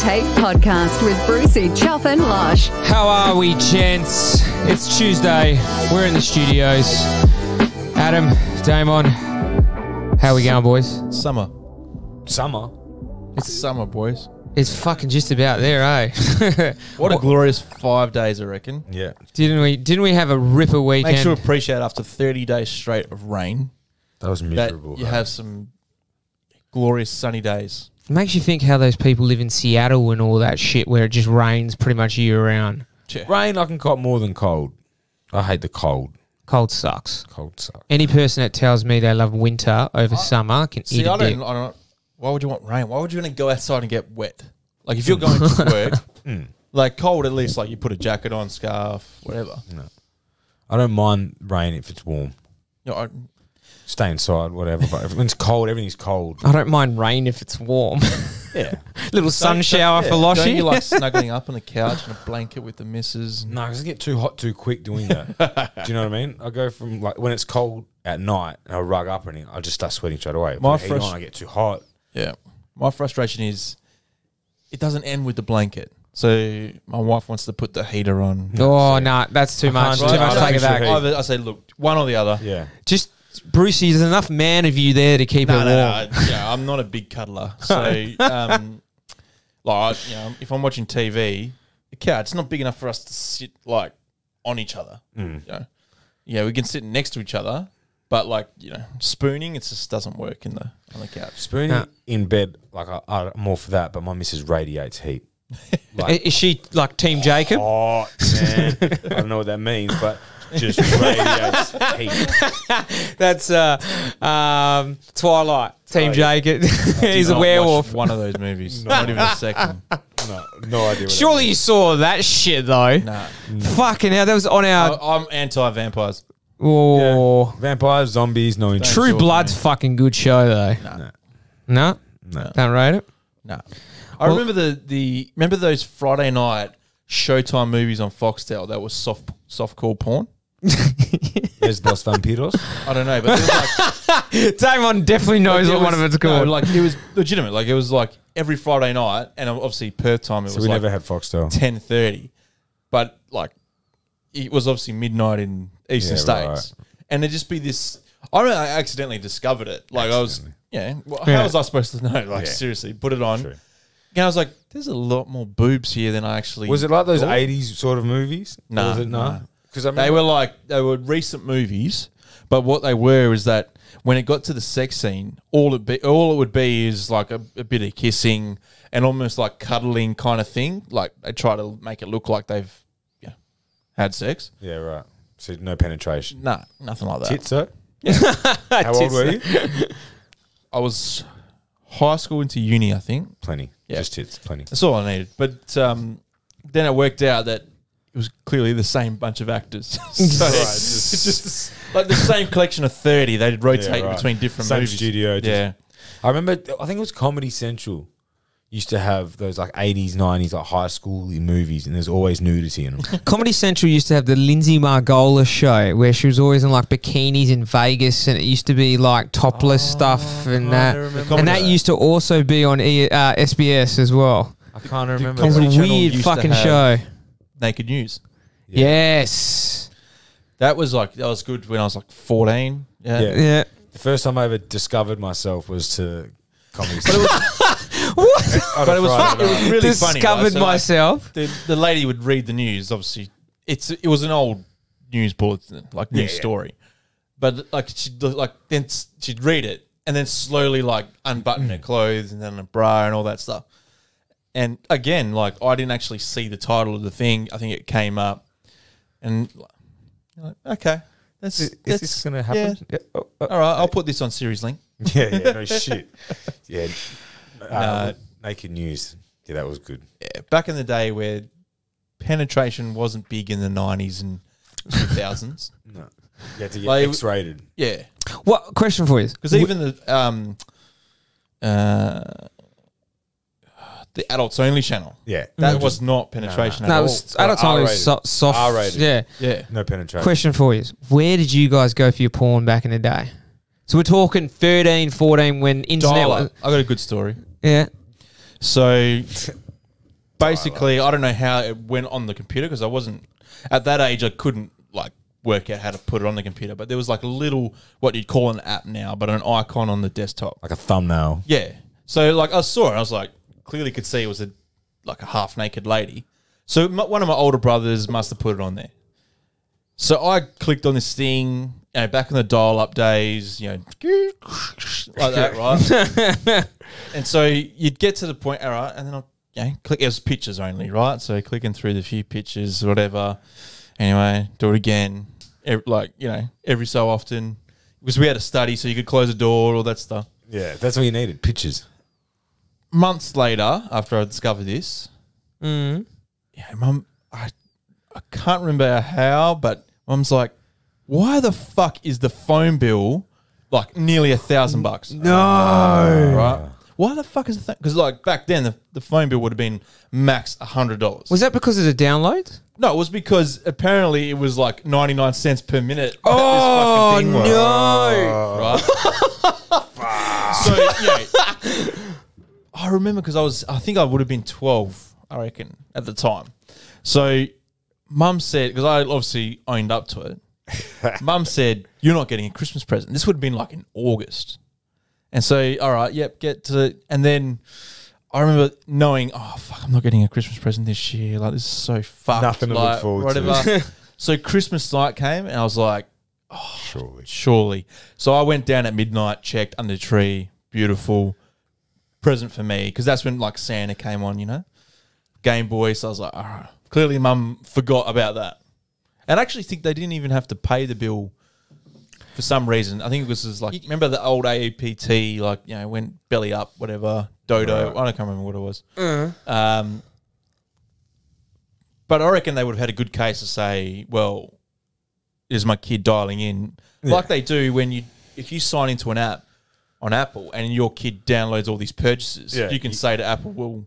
Tape podcast with Brucey, Chuff and Lush. How are we, gents? It's Tuesday. We're in the studios. Adam, Damon, how we going, boys? Summer. It's Summer, boys. It's fucking just about there, eh? What a glorious 5 days, I reckon. Yeah. Didn't we have a ripper weekend? Makes you appreciate after 30 days straight of rain That was miserable. that you have some glorious sunny days. It makes you think how those people live in Seattle and all that shit where it just rains pretty much year round. Yeah. Rain I can cop more than cold. I hate the cold. Cold sucks. Cold sucks. Any person that tells me they love winter over summer can eat a dick. I don't. Why would you want rain? Why would you want to go outside and get wet? Like if you're going to work, like cold at least, like you put a jacket on, scarf, whatever. No. I don't mind rain if it's warm. You know, Stay inside, whatever. But when it's cold, everything's cold. I don't mind rain if it's warm. Yeah. Little sun shower for Loshy. Don't you like snuggling up on the couch in a blanket with the missus? No, because I get too hot too quick doing that. Do you know what I mean? I go from like when it's cold at night and I rug up and I just start sweating straight away. My Put the heat on, I get too hot. Yeah. My frustration is it doesn't end with the blanket. So my wife wants to put the heater on. Oh, no, that's too much. Too can't much do that. take it back. Either- I say, look, one or the other. Yeah. Just, Brucey, there's enough man of you there to keep it warm. Yeah, I'm not a big cuddler. So, like, if I'm watching TV, the couch, it's not big enough for us to sit, like, on each other. You know? Yeah, we can sit next to each other, but, like, spooning, it just doesn't work on the couch. Spooning in bed, like I'm more for that, but my missus radiates heat. Like, Is she like Team Jacob? oh, man. I don't know what that means, but just radiates heat. That's Twilight. Team Jacob. He's a Not werewolf. watched one of those movies. Not even a second. No idea. What Surely you saw that shit, though. Nah. Fucking hell, that was on our... I'm anti-vampires. Oh, Yeah. Vampires, zombies, no interest. True Sure, Blood's fucking good show, though. Nah. No? No. Don't rate it? No. I remember remember those Friday night Showtime movies on Foxtel that was softcore porn? There's Los Vampiros. I don't know, but it was like Damon definitely knows what one of it's called. No, like it was legitimate. Like it was like every Friday night, and obviously Perth time it So was we like never had Foxtel. 10:30, but like it was obviously midnight in Eastern States, and there'd just be this. I remember I accidentally discovered it. Like I was, how was I supposed to know? Like seriously, put it on. True. And I was like, "There's a lot more boobs here than I actually." Was it like those thought. 80s sort of movies? No, Was it no. Because I They were recent movies, but what they were is that when it got to the sex scene, all it would be is like a bit of kissing and almost like cuddling kind of thing. Like they try to make it look like they've had sex. Yeah, right. So no penetration. Nah, nothing like that. Tits, though? How old were you? I was high school into uni, I think. Plenty. Yeah. Just tits, plenty. That's all I needed. But then it worked out that it was clearly the same bunch of actors. So it's just like the same collection of 30. They'd rotate between different Same movies. studio. Yeah. I remember, I think it was Comedy Central used to have those like 80s, 90s, like high school movies, and there's always nudity in them. Comedy Central used to have the Lindsay Margolis show where she was always in like bikinis in Vegas, and it used to be like topless stuff and that. And that used to also be on SBS as well. I can't remember. It was a Comedy Channel weird used to fucking have show. Naked News. Yeah. Yes. That was good when I was like 14. Yeah. Yeah. The first time I ever discovered myself was to Comedy Central. What? But it was really funny. Discovered Right? So, like, myself. the lady would read the news. Obviously, it was an old news bulletin, like news story. But like then she'd read it and then slowly like unbutton her clothes and then a bra and all that stuff. And again, like I didn't actually see the title of the thing. I think it came up, and like, okay, Is this going to happen? Yeah. All right, I'll put this on Series Link. Yeah, no shit. Yeah. Naked News. Yeah, that was good. Yeah, back in the day where penetration wasn't big in the 90s and 2000s. No. You had to get Like, X-rated. Yeah. What question for you? Because even the adults only channel, Yeah. that was not penetration No, at it all. was adult time was soft. R-rated. Yeah. Yeah. No penetration. Question for you: where did you guys go for your porn back in the day? So we're talking 13, 14 when internet was... I got a good story. Yeah. So basically, I don't know how it went on the computer because I wasn't at that age. I couldn't like work out how to put it on the computer. But there was like a little what you'd call an app now, but an icon on the desktop, like a thumbnail. Yeah. So like I saw it, I was like, clearly could see it was like a half naked lady. So one of my older brothers must have put it on there. So I clicked on this thing, back in the dial-up days, like that, right? And so you'd get to the point, all right, and then I'll click. It was pictures only, right? So clicking through the few pictures, whatever. Anyway, do it again, every so often, because we had a study, so you could close the door, all that stuff. Yeah, that's all you needed, pictures. Months later, after I discovered this, Mum, I can't remember how, but Mum's like, why the fuck is the phone bill like nearly $1,000? No. Right? Why the fuck is the thing? Because like back then, the phone bill would have been max $100. Was that because of the downloads? No, it was because apparently it was like 99 cents per minute. Oh, this fucking thing no. Right? So, yeah. I remember because I think I would have been 12, I reckon, at the time. So Mum said, because I obviously owned up to it, Mum said, you're not getting a Christmas present. This would have been like in August. And so, all right, yep, and then I remember knowing, oh, fuck, I'm not getting a Christmas present this year. Like, this is so fucked. Nothing to look forward to. So Christmas night came and I was like, oh, surely. So I went down at midnight, checked under the tree, beautiful present for me, because that's when like Santa came on, Game Boy. So I was like, all right. Clearly Mum forgot about that. And I actually think they didn't even have to pay the bill for some reason. I think it was just like, remember the old AEPT, like, went belly up, whatever, Dodo. Right. I can't remember what it was. But I reckon they would have had a good case to say, well, is my kid dialing in? Yeah. Like they do if you sign into an app on Apple and your kid downloads all these purchases, you can say to Apple, well,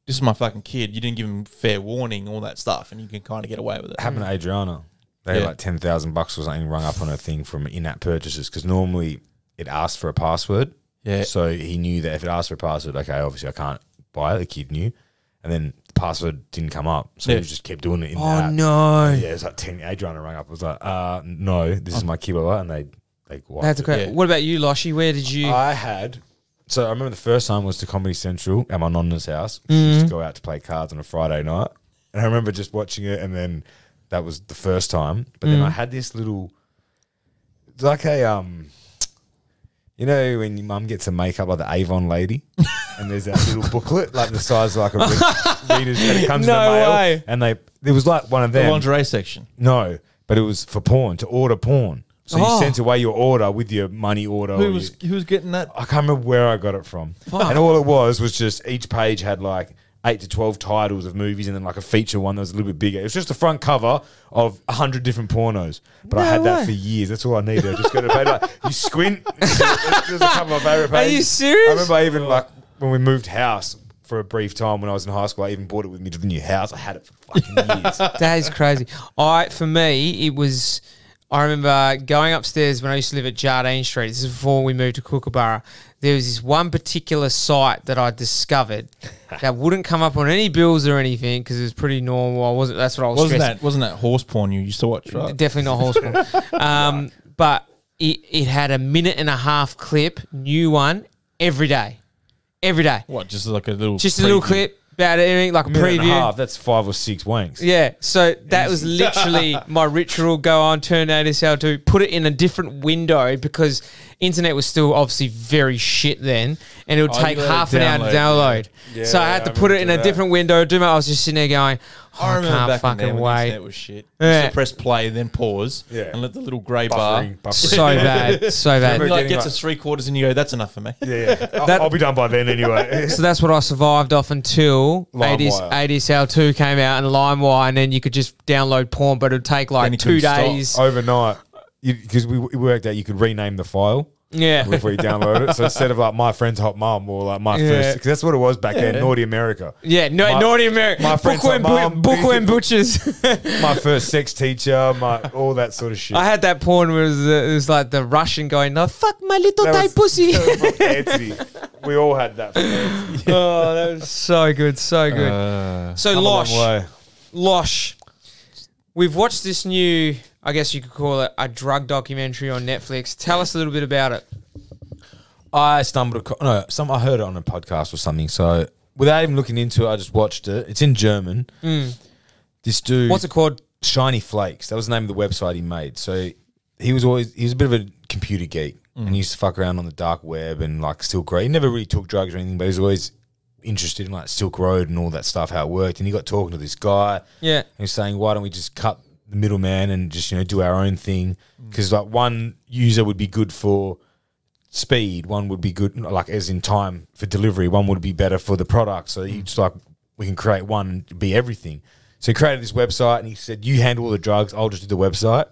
this is my fucking kid. You didn't give him fair warning, all that stuff, and you can kind of get away with it. Happened to Adriana. They had like $10,000 or something rung up on her thing from in-app purchases, because normally it asked for a password. Yeah. So he knew that if it asked for a password, okay, obviously I can't buy it. The kid knew. And then the password didn't come up. So he just kept doing it in the app. Oh, no. Yeah, it was like 10. Adriana rang up. I was like, no, this is my kid. And they That's great. What about you, Loshy? Where did you... So I remember the first time was to Comedy Central at my nonna's house. She used to go out to play cards on a Friday night. And I remember just watching it, and then that was the first time. But then I had this little... It's like a... when your mum gets a makeup like the Avon lady, and there's that little booklet, like the size of like a reader's, and it comes in the mail. Way. And there was like one of them. The lingerie section. No, but it was for porn, to order porn. So you sent away your order with your money order. Who was getting that? I can't remember where I got it from. And all it was just each page had like 8 to 12 titles of movies, and then like a feature one that was a little bit bigger. It was just a front cover of 100 different pornos. But I had that for years. That's all I needed. I just got to pay. Like, you squint. There's a couple of my favorite pages. Are you serious? I remember even like when we moved house for a brief time when I was in high school, I even bought it with me to the new house. I had it for fucking years. That is crazy. For me, it was... I remember going upstairs when I used to live at Jardine Street. This is before we moved to Kookaburra. There was this one particular site that I discovered that wouldn't come up on any bills or anything because it was pretty normal. That's what I was stressing. Wasn't that horse porn you used to watch, right? Definitely not horse porn. But it had a 1.5-minute clip, new one, every day. Every day. What, just like a little... Just a little clip. About anything, like a preview. That's 5 or 6 wanks. Yeah, so that was literally my ritual. Go on, turn ADSL2, put it in a different window because internet was still obviously very shit then, and it would take half an hour to download. Yeah. So I had to put it in a different window. I was just sitting there going, I can't fucking wait. Internet was shit. Yeah. Just to press play, then pause, and let the little grey bar. So bad, so bad. And like, get to 3/4 and you go, that's enough for me. Yeah, I'll be done by then anyway. So that's what I survived off until ADSL2 came out and LimeWire, and then you could just download porn, but it would take like 2 days. Overnight. Because we worked out you could rename the file. Yeah. Before you download it. So instead of like my friend's hot mum or like my first, because that's what it was back then, Naughty America. Yeah, Naughty America. My friend's hot mum. Bookworm Butchers. My first sex teacher, all that sort of shit. I had that porn where it was like the Russian going, no, fuck my little tight pussy. We all had that. Oh, that was so good, so good. So, Losh, we've watched this new, I guess you could call it a drug documentary on Netflix. Tell us a little bit about it. I I heard it on a podcast or something. So without even looking into it, I just watched it. It's in German. This dude, what's it called? Shiny Flakes. That was the name of the website he made. So he was a bit of a computer geek, and he used to fuck around on the dark web and like Silk Road. He never really took drugs or anything, but he was always interested in like Silk Road and all that stuff, how it worked. And he got talking to this guy. Yeah, he was saying, why don't we just cut the middleman and just do our own thing? Because like one user would be good for speed, one would be good like as in time for delivery, one would be better for the product. So he just like, we can create one and be everything. So he created this website and he said, you handle all the drugs, I'll just do the website.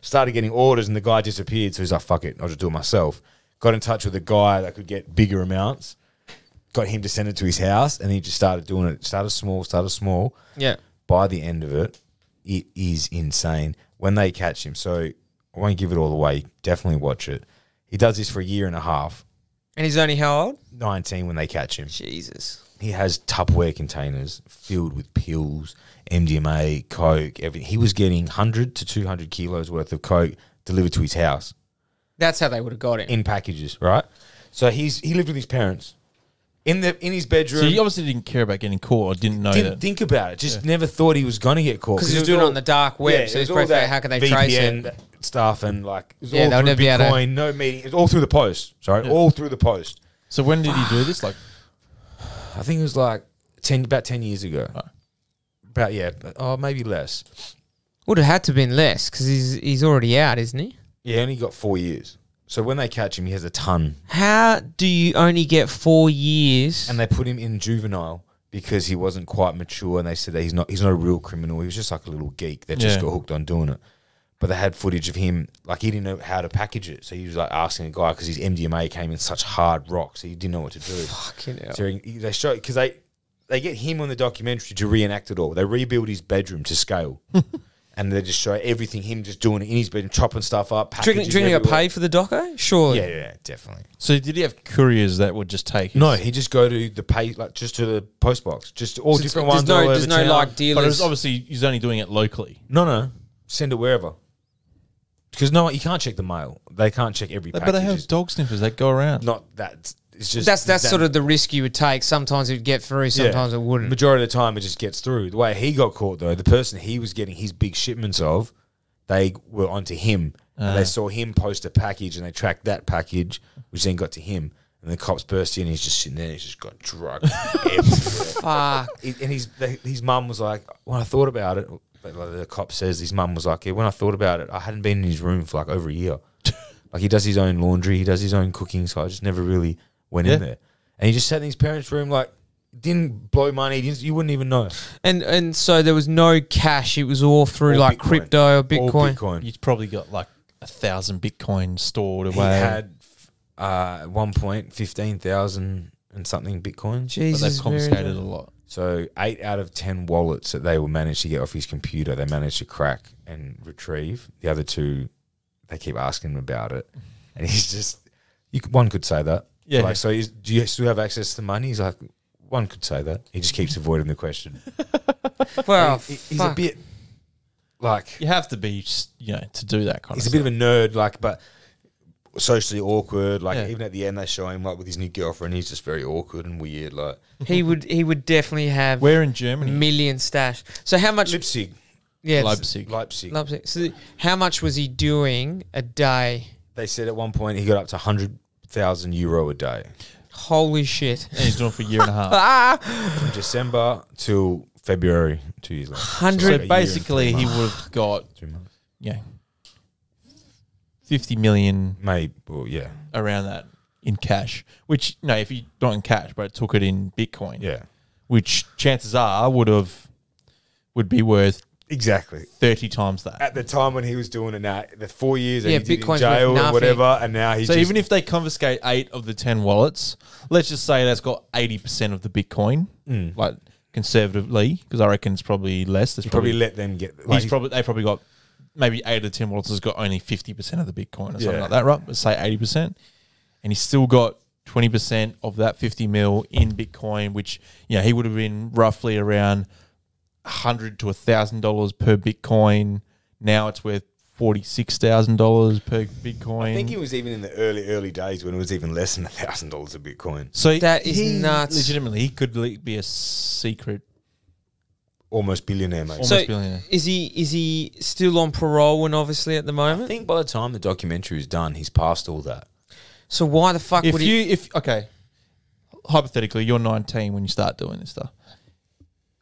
Started getting orders and the guy disappeared. So he's like, fuck it, I'll just do it myself. Got in touch with a guy that could get bigger amounts, got him to send it to his house, and he just started doing it. Started small. Yeah. By the end of it, it is insane. When they catch him, so I won't give it all away, definitely watch it. He does this for a year and a half. And he's only how old? 19 when they catch him. Jesus. He has Tupperware containers filled with pills, MDMA, coke, everything. He was getting 100 to 200 kilos worth of coke delivered to his house. That's how they would have got him. In packages, right? So he lived with his parents in his bedroom. So he obviously didn't care about getting caught or didn't know Didn't think about it. Just never thought he was going to get caught. Because he was doing it on the dark web. Yeah, so he's probably how can they trace VPN it? Stuff and like it was Yeah, all they'll through never be able to- Bitcoin, no meeting. It was all through the post. Sorry, all through the post. So when did he do this? Like, I think it was like about 10 years ago. About maybe less. Would have had to have been less because he's already out, isn't he? Yeah, only got 4 years. So when they catch him, he has a ton. How do you only get 4 years? And they put him in juvenile because he wasn't quite mature, and they said that he's not a real criminal. He was just like a little geek that just got hooked on doing it. But they had footage of him, like he didn't know how to package it. So he was like asking a guy because his MDMA came in such hard rocks, so he didn't know what to do. Fucking hell. So they show because they get him on the documentary to reenact it all. They rebuild his bedroom to scale. And they just show everything, him just doing it in his bedroom, chopping stuff up. Do you think he got paid for the doco? Surely. Yeah, definitely. so did he have couriers that would just take his... No, he just go to the pay, like just to the post box, just all different ones. There's no like But dealers. it was obviously he's only doing it locally. No, send it wherever. Because you can't check the mail. They can't check every package. But they have dog sniffers that go around. Not that. It's just that's sort of the risk you would take. Sometimes it would get through, sometimes it wouldn't. Majority of the time, it just gets through. The way he got caught, though, the person he was getting his big shipments of, they were onto him. And they saw him post a package, and they tracked that package, which then got to him. And the cops burst in, and he's just sitting there, and he's just got drugs everywhere. Fuck. And his mum was like, when I thought about it, like the cop says, his mum was like, when I thought about it, I hadn't been in his room for like over a year. Like he does his own laundry, he does his own cooking, so I just never really went in there. And he just sat in his parents' room, like, didn't blow money, you wouldn't even know. And so there was no cash, it was all through All like Bitcoin. crypto or Bitcoin. All Bitcoin. He's probably got like 1,000 Bitcoin stored away. He had at one point 15,000 and something Bitcoin. But Jesus, they've confiscated a lot. So 8 out of 10 wallets that they will manage to get off his computer, they managed to crack and retrieve. The other 2, they keep asking him about it, and he's just one could say that. Yeah. Like, so do you still have access to money? He's like, one could say that. He just keeps avoiding the question. Well, he's a bit like, you have to be, to do that kind of he's stuff. a bit of a nerd, like, but socially awkward. Like even at the end, they show him like with his new girlfriend. He's just very awkward and weird. Like he would definitely have. Where in Germany? Million stash. So how much? Leipzig. Yeah, Leipzig. So how much was he doing a day? They said at one point he got up to 100,000 euro a day. Holy shit! And he's doing it for a year and a half. From December till February, 2 years later. 100. So basically, he would have got 2 months. 50 million, maybe. Well, yeah, around that in cash. Which if you not in cash, but took it in Bitcoin, which chances are would be worth exactly 30 times that at the time when he was doing it. Now the 4 years that he did in Bitcoin's jail worth or whatever, and now he's so even if they confiscate 8 of the 10 wallets, let's just say that's got 80% of the Bitcoin, like conservatively, because I reckon it's probably less. There's probably let them get. Like they probably got. Maybe 8 of the 10 wallets has got only 50% of the Bitcoin or something like that, right? Let's say 80%. And he's still got 20% of that 50 mil in Bitcoin, which, he would have been roughly around $100 to $1,000 per Bitcoin. Now it's worth $46,000 per Bitcoin. I think it was even in the early days when it was even less than $1,000 a Bitcoin. So that is nuts. Legitimately, he could be a secret, almost billionaire, mate. So billionaire. is he still on parole and obviously at the moment? I think by the time the documentary is done, he's past all that. So why the fuck would he? Hypothetically, you're 19 when you start doing this stuff.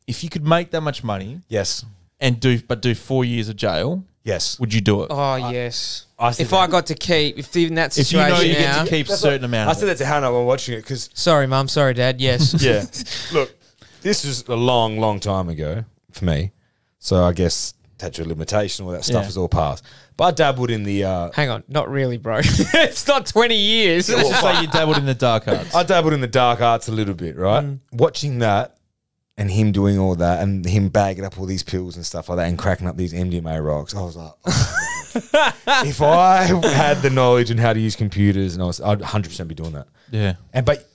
If you could make that much money, yes, and do 4 years of jail, yes, would you do it? Oh yes. If I got to keep, if in that If you situation know you now, get to keep a certain amount. I of said it. that to Hannah while watching it because sorry, Mum, sorry, Dad. Yes. yeah, look, this is a long time ago for me, so I guess statute of limitation, all that stuff is all past. But I dabbled in the. Hang on, not really, bro. It's not 20 years. Let's just say you dabbled in the dark arts. I dabbled in the dark arts a little bit, right? Watching that and him doing all that and him bagging up all these pills and stuff like that and cracking up these MDMA rocks, I was like, oh, if I had the knowledge and how to use computers, and I'd 100% be doing that. Yeah. But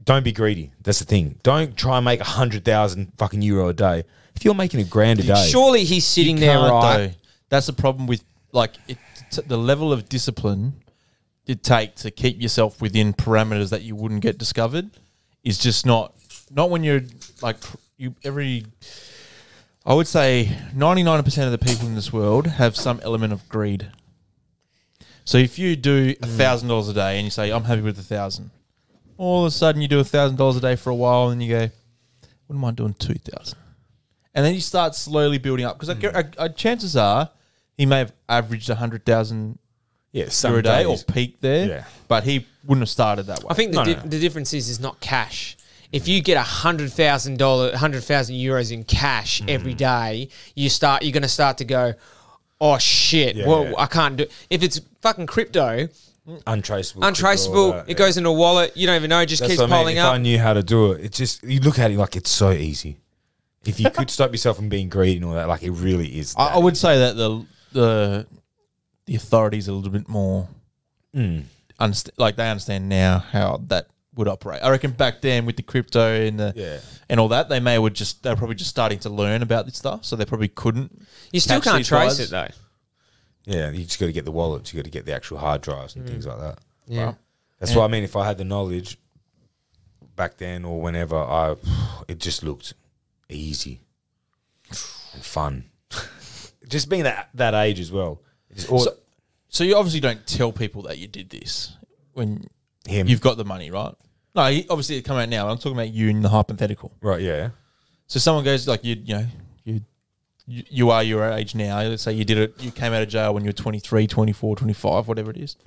don't be greedy. That's the thing. Don't try and make 100,000 fucking euro a day. If you're making $1,000 a day, Surely he's sitting there, right? Though. That's the problem with the level of discipline it take to keep yourself within parameters that you wouldn't get discovered is just not when you're like I would say 99% of the people in this world have some element of greed. So if you do $1,000 a day and you say I'm happy with 1,000, all of a sudden you do $1,000 a day for a while and you go, wouldn't mind doing 2,000. And then you start slowly building up because chances are he may have averaged 100,000 euro a day or peaked there, but he wouldn't have started that way. I think the difference is not cash. If you get $100,000, 100,000 euros in cash every day, you're going to start to go, oh shit, I can't do. If it's fucking crypto, untraceable. It goes in a wallet. You don't even know. It just keeps piling up. If I knew how to do it, you look at it like it's so easy. If you could stop yourself from being greedy and all that, like it really is. I would say that the authorities are a little bit more, they understand now how that would operate. I reckon back then with the crypto and and all that, they're probably just starting to learn about this stuff, so they probably couldn't. You still can't trace it though. Yeah, you just got to get the wallets. You got to get the actual hard drives and things like that. Yeah, right? That's what I mean. If I had the knowledge back then or whenever, it just looked easy and fun. Just being that age as well. So you obviously don't tell people that you did this when you've got the money, right? No, obviously it come out now. I'm talking about you in the hypothetical, right? Yeah. So someone goes like you are your age now. Let's say you did it. You came out of jail when you were 23, 24, 25, whatever it is.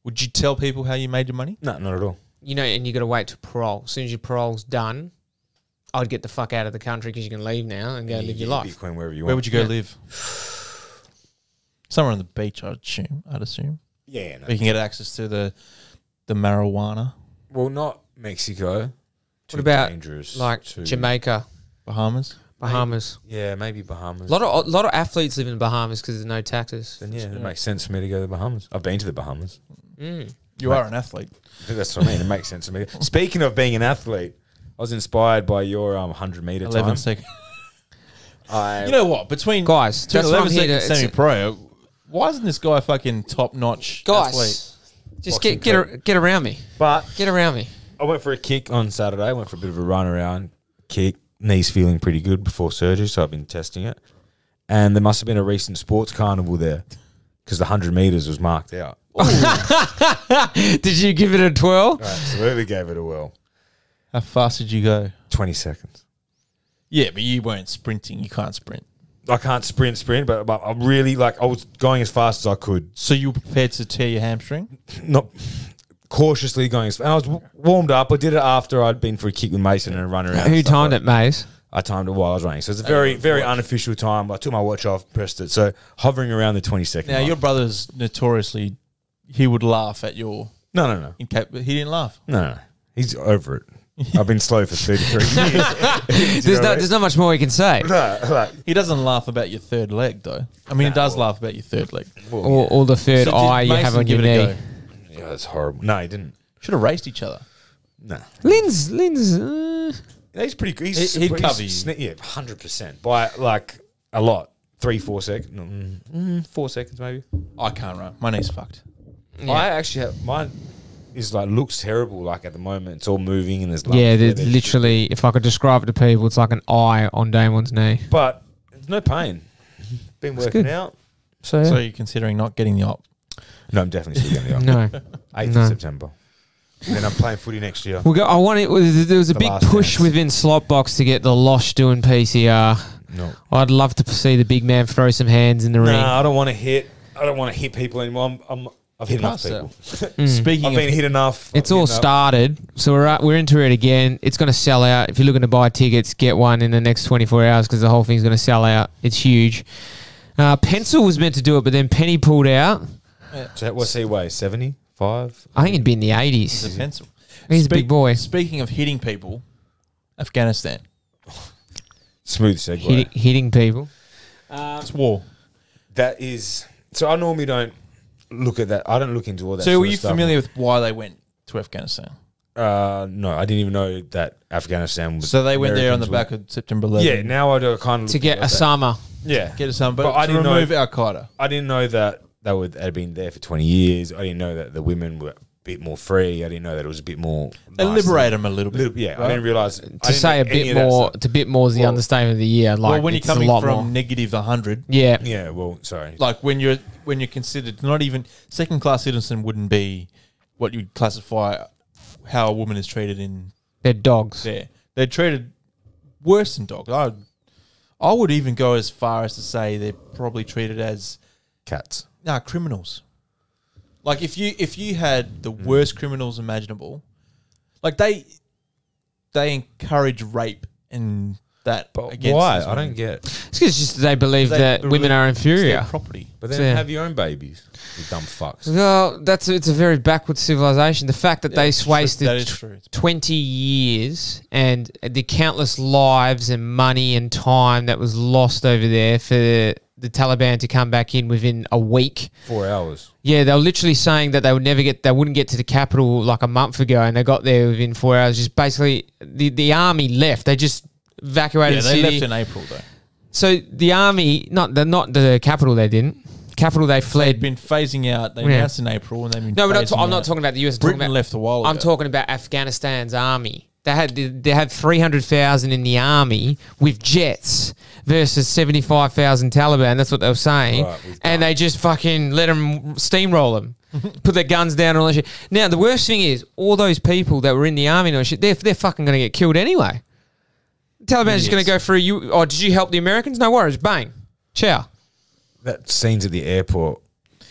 Would you tell people how you made your money? No, not at all. And you got to wait to parole. As soon as your parole's done, I'd get the fuck out of the country because you can leave now and go live your life. Bitcoin wherever you want. Where would you go live? Somewhere on the beach, I'd assume. Yeah. No. You can get access to the marijuana. Well, not Mexico. What about dangerous Jamaica, Bahamas? Maybe Bahamas. A lot of athletes live in the Bahamas because there's no taxes. Then it makes sense for me to go to the Bahamas. I've been to the Bahamas. You are an athlete. That's what I mean. It makes sense to me. Speaking of being an athlete, I was inspired by your 100-meter 11 time. seconds. You know what? Between guys, that's 11 what I'm here seconds to semi-pro, why isn't this guy a fucking top-notch guys, athlete? Just get around me. Get around me. I went for a kick on Saturday. I went for a bit of a run around, kick. Knee's feeling pretty good before surgery, so I've been testing it. And there must have been a recent sports carnival there because the 100 meters was marked out. Did you give it a 12? I absolutely gave it a whirl. How fast did you go? 20 seconds. Yeah, but you weren't sprinting. You can't sprint. I can't sprint, but I'm really I was going as fast as I could. So you were prepared to tear your hamstring? Not cautiously going as fast. I was warmed up. I did it after I'd been for a kick with Mason and a run around. Who timed it, Maze? I timed it while I was running. So it's a very, very unofficial time. I took my watch off, pressed it. So hovering around the 20-second Now, mark. your brother's notoriously, he would laugh at your... No. He didn't laugh? No. He's over it. I've been slow for 33 years. There's not much more he can say. No, he doesn't laugh about your third leg, though. I mean, he does laugh about your third leg. Or the third eye you have on your knee. Yeah, that's horrible. No, he didn't. Should have raced each other. Nah. Lynn's. He's pretty. He'd cover you. Yeah, 100% by like a lot. 3-4 seconds. 4 seconds maybe. I can't run. My knee's fucked. Yeah. I actually have mine. Is like looks terrible. Like at the moment, it's all moving and there's There's literally. If I could describe it to people, it's like an eye on Damon's knee. but there's no pain. Been That's working good. out. So, So you're considering not getting the op? No, I'm definitely still going to no. 8th No. of September. And then I'm playing footy next year. We'll go, I want it. There was a The big last push dance. within Slotbox to get the Losh doing PCR. No, I'd love to see the big man throw some hands in the ring. I don't want to hit. I don't want to hit people anymore. I've hit enough Past people. Speaking I've of been hit enough. It's I've all hit enough. started, so we're into it again. It's going to sell out. If you're looking to buy tickets, get one in the next 24 hours because the whole thing's going to sell out. It's huge. Pencil was meant to do it, but then Penny pulled out. So what's he weigh? 75? I think it'd be in the It's 80s. a pencil. He's a big boy. Speaking of hitting people, Afghanistan. Smooth segue. Hitting people. It's war. That is. So I normally don't look at that. I don't look into all that. So sort were of you stuff. familiar with why they went to Afghanistan? No, I didn't even know that Afghanistan was. So they went there on the Americans back of September were- 11th. Yeah, now I do kind of To get Osama. Yeah, Get us some, But but I to didn't know- remove Al Qaeda. I didn't know that had been there for 20 years. I didn't know that the women were a bit more free. I didn't know that it was a bit more. They nice. liberate them a little bit. Yeah, I right? didn't realize. To say a bit more, is the Well- understatement of the year. Like, Well, when you're it's a coming lot from more. negative 100, Yeah. Yeah, well, sorry. like when you're considered not even second class citizen wouldn't be what you'd classify how a woman is treated in They're dogs. there. They're treated worse than dogs. I would even go as far as to say they're probably treated as Cats. criminals. Like if you had the worst criminals imaginable, like they encourage rape and that. But against why? these I don't women. get. It's because just they believe They that women are it's their inferior. property. But then Yeah. have your own babies. You dumb fucks. Well, it's a very backward civilization. The fact that they wasted That is true. It's 20 years and the countless lives and money and time that was lost over there for the Taliban to come back in within a week. 4 hours. Yeah, they were literally saying that they wouldn't get to the capital like a month ago, and they got there within 4 hours. Just basically, the army left. They just evacuated Yeah, the they city. left in April though. So the army, not the capital, they didn't. Capital, they They'd fled. been phasing out. They Yeah. announced in April, and they've been. No, I'm phasing not out. talking about the US. I'm talking Britain about, left a while ago. I'm talking about Afghanistan's army. They had 300,000 in the army with jets versus 75,000 Taliban. That's what they were saying, Right, we've and they just fucking let them steamroll them, put their guns down and all that shit. Now the worst thing is all those people that were in the army and all that shit. They're fucking going to get killed anyway. The Taliban's just going to go through you. Oh, did you help the Americans? No worries. Bang. Ciao. That scenes at the airport.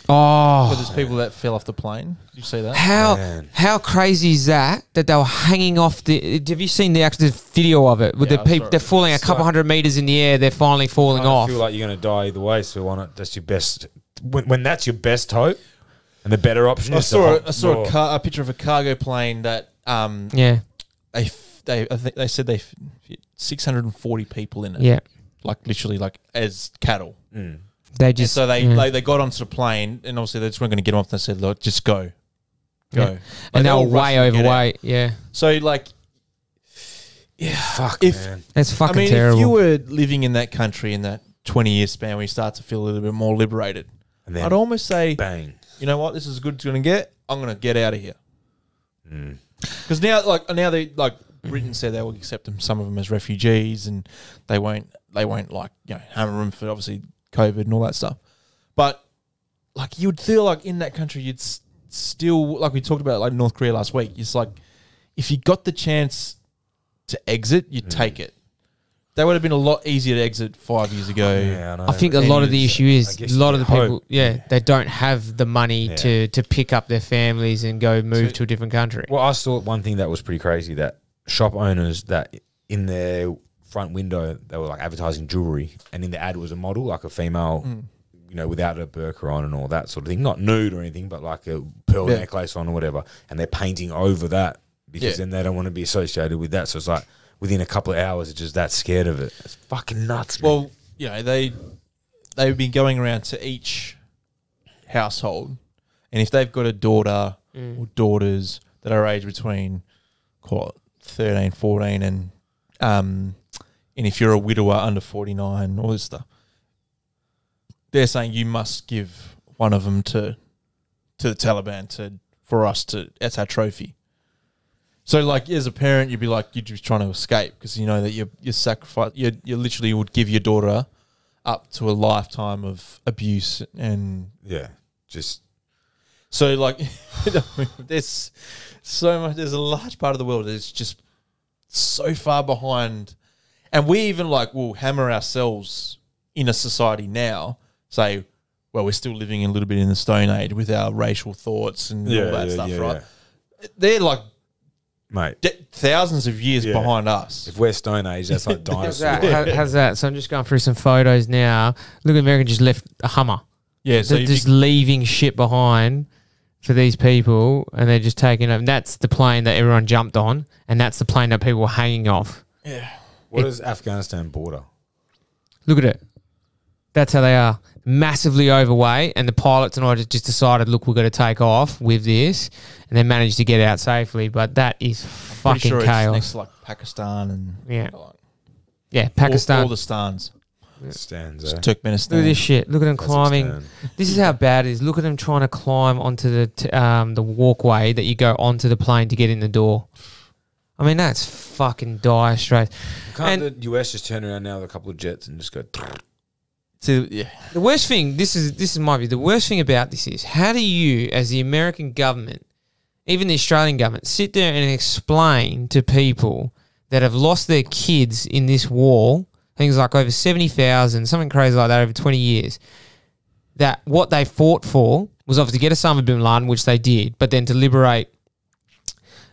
Oh. But there's people that fell off the plane. Did you see that? Man. How crazy is that they were hanging off the? Have you seen the actual video of it with Yeah, the I people? saw it. They're falling a couple like- hundred meters in the air. They're finally falling I off. feel like you're going to die either way. So why not? That's your best. When that's your best hope, and the better option I is saw to a picture of a cargo plane that Yeah, I think they said they fit 640 people in it. yeah. Like literally like as cattle. Mm. They And just so yeah. they got onto the plane and obviously they just weren't going to get off. They said, "Look, just go." Yeah. Like, and they were all way rushing to get out. overweight. Yeah, So like, Fuck, If- man. that's fucking I mean, terrible. if you were living in that country in that 20-year span where you start to feel a little bit more liberated, And then I'd almost say, bang. you know what, this is as good as it's going to get. I'm going to get out of here. Mm. Because now they like Britain said they will accept them, some of them as refugees, and they won't like hammer them for obviously COVID and all that stuff. But like you'd feel like in that country you'd still, like we talked about like North Korea last week. It's like if you got the chance to exit, you'd take it. That would have been a lot easier to exit 5 years ago. Yeah, I know. I think a lot of the years. issue I is guess a lot of the you people, hope. they don't have the money Yeah. to pick up their families and go move So- to a different country. Well, I saw one thing that was pretty crazy, that shop owners that in their front window, they were like advertising jewelry, and in the ad was a model, like a female, without a burqa on and all that sort of thing. Not nude or anything, but like a pearl Yeah. necklace on or whatever. And they're painting over that because Yeah. then they don't want to be associated with that. So it's like within a couple of hours, it's just that scared of it. It's fucking nuts, man. Well, they've been going around to each household, and if they've got a daughter or daughters that are aged between, call it 13, 14, and if you're a widower under 49, all this stuff, they're saying you must give one of them to the Taliban for us to, that's our trophy. So, like, as a parent, you'd be like, you're just trying to escape because you know that you sacrifice, you literally would give your daughter up to a lifetime of abuse and so like there's so much. There's a large part of the world that's just so far behind, and we even like will hammer ourselves in a society now, say, well, we're still living a little bit in the Stone Age with our racial thoughts and all that stuff, right? Yeah. They're like, mate, thousands of years behind us. If we're Stone Age, that's like dinosaurs. How's that? So I'm just going through some photos now. Look, America just left a Hummer. Yeah, so they're just leaving shit behind for these people, and they're just taking it. And that's the plane that everyone jumped on, and that's the plane that people were hanging off. Yeah. What is Afghanistan border? Look at it. That's how they are. Massively overweight, and the pilots and I just decided, look, we're going to take off with this, and they managed to get out safely. But that is fucking sure chaos. It's next to like Pakistan and Pakistan. all the stans. Stands, It's Turkmenistan. Look at this shit. Look at them climbing. This is how bad it is. Look at them trying to climb onto the walkway that you go onto the plane to get in the door. I mean, that's fucking dire straits. Can't the US just turn around now with a couple of jets and just go... So, yeah. The worst thing, this is my view, the worst thing about this is, how do you, as the American government, even the Australian government, sit there and explain to people that have lost their kids in this war, things like over 70,000, something crazy like that over 20 years, that what they fought for was obviously to get Osama bin Laden, which they did, but then to liberate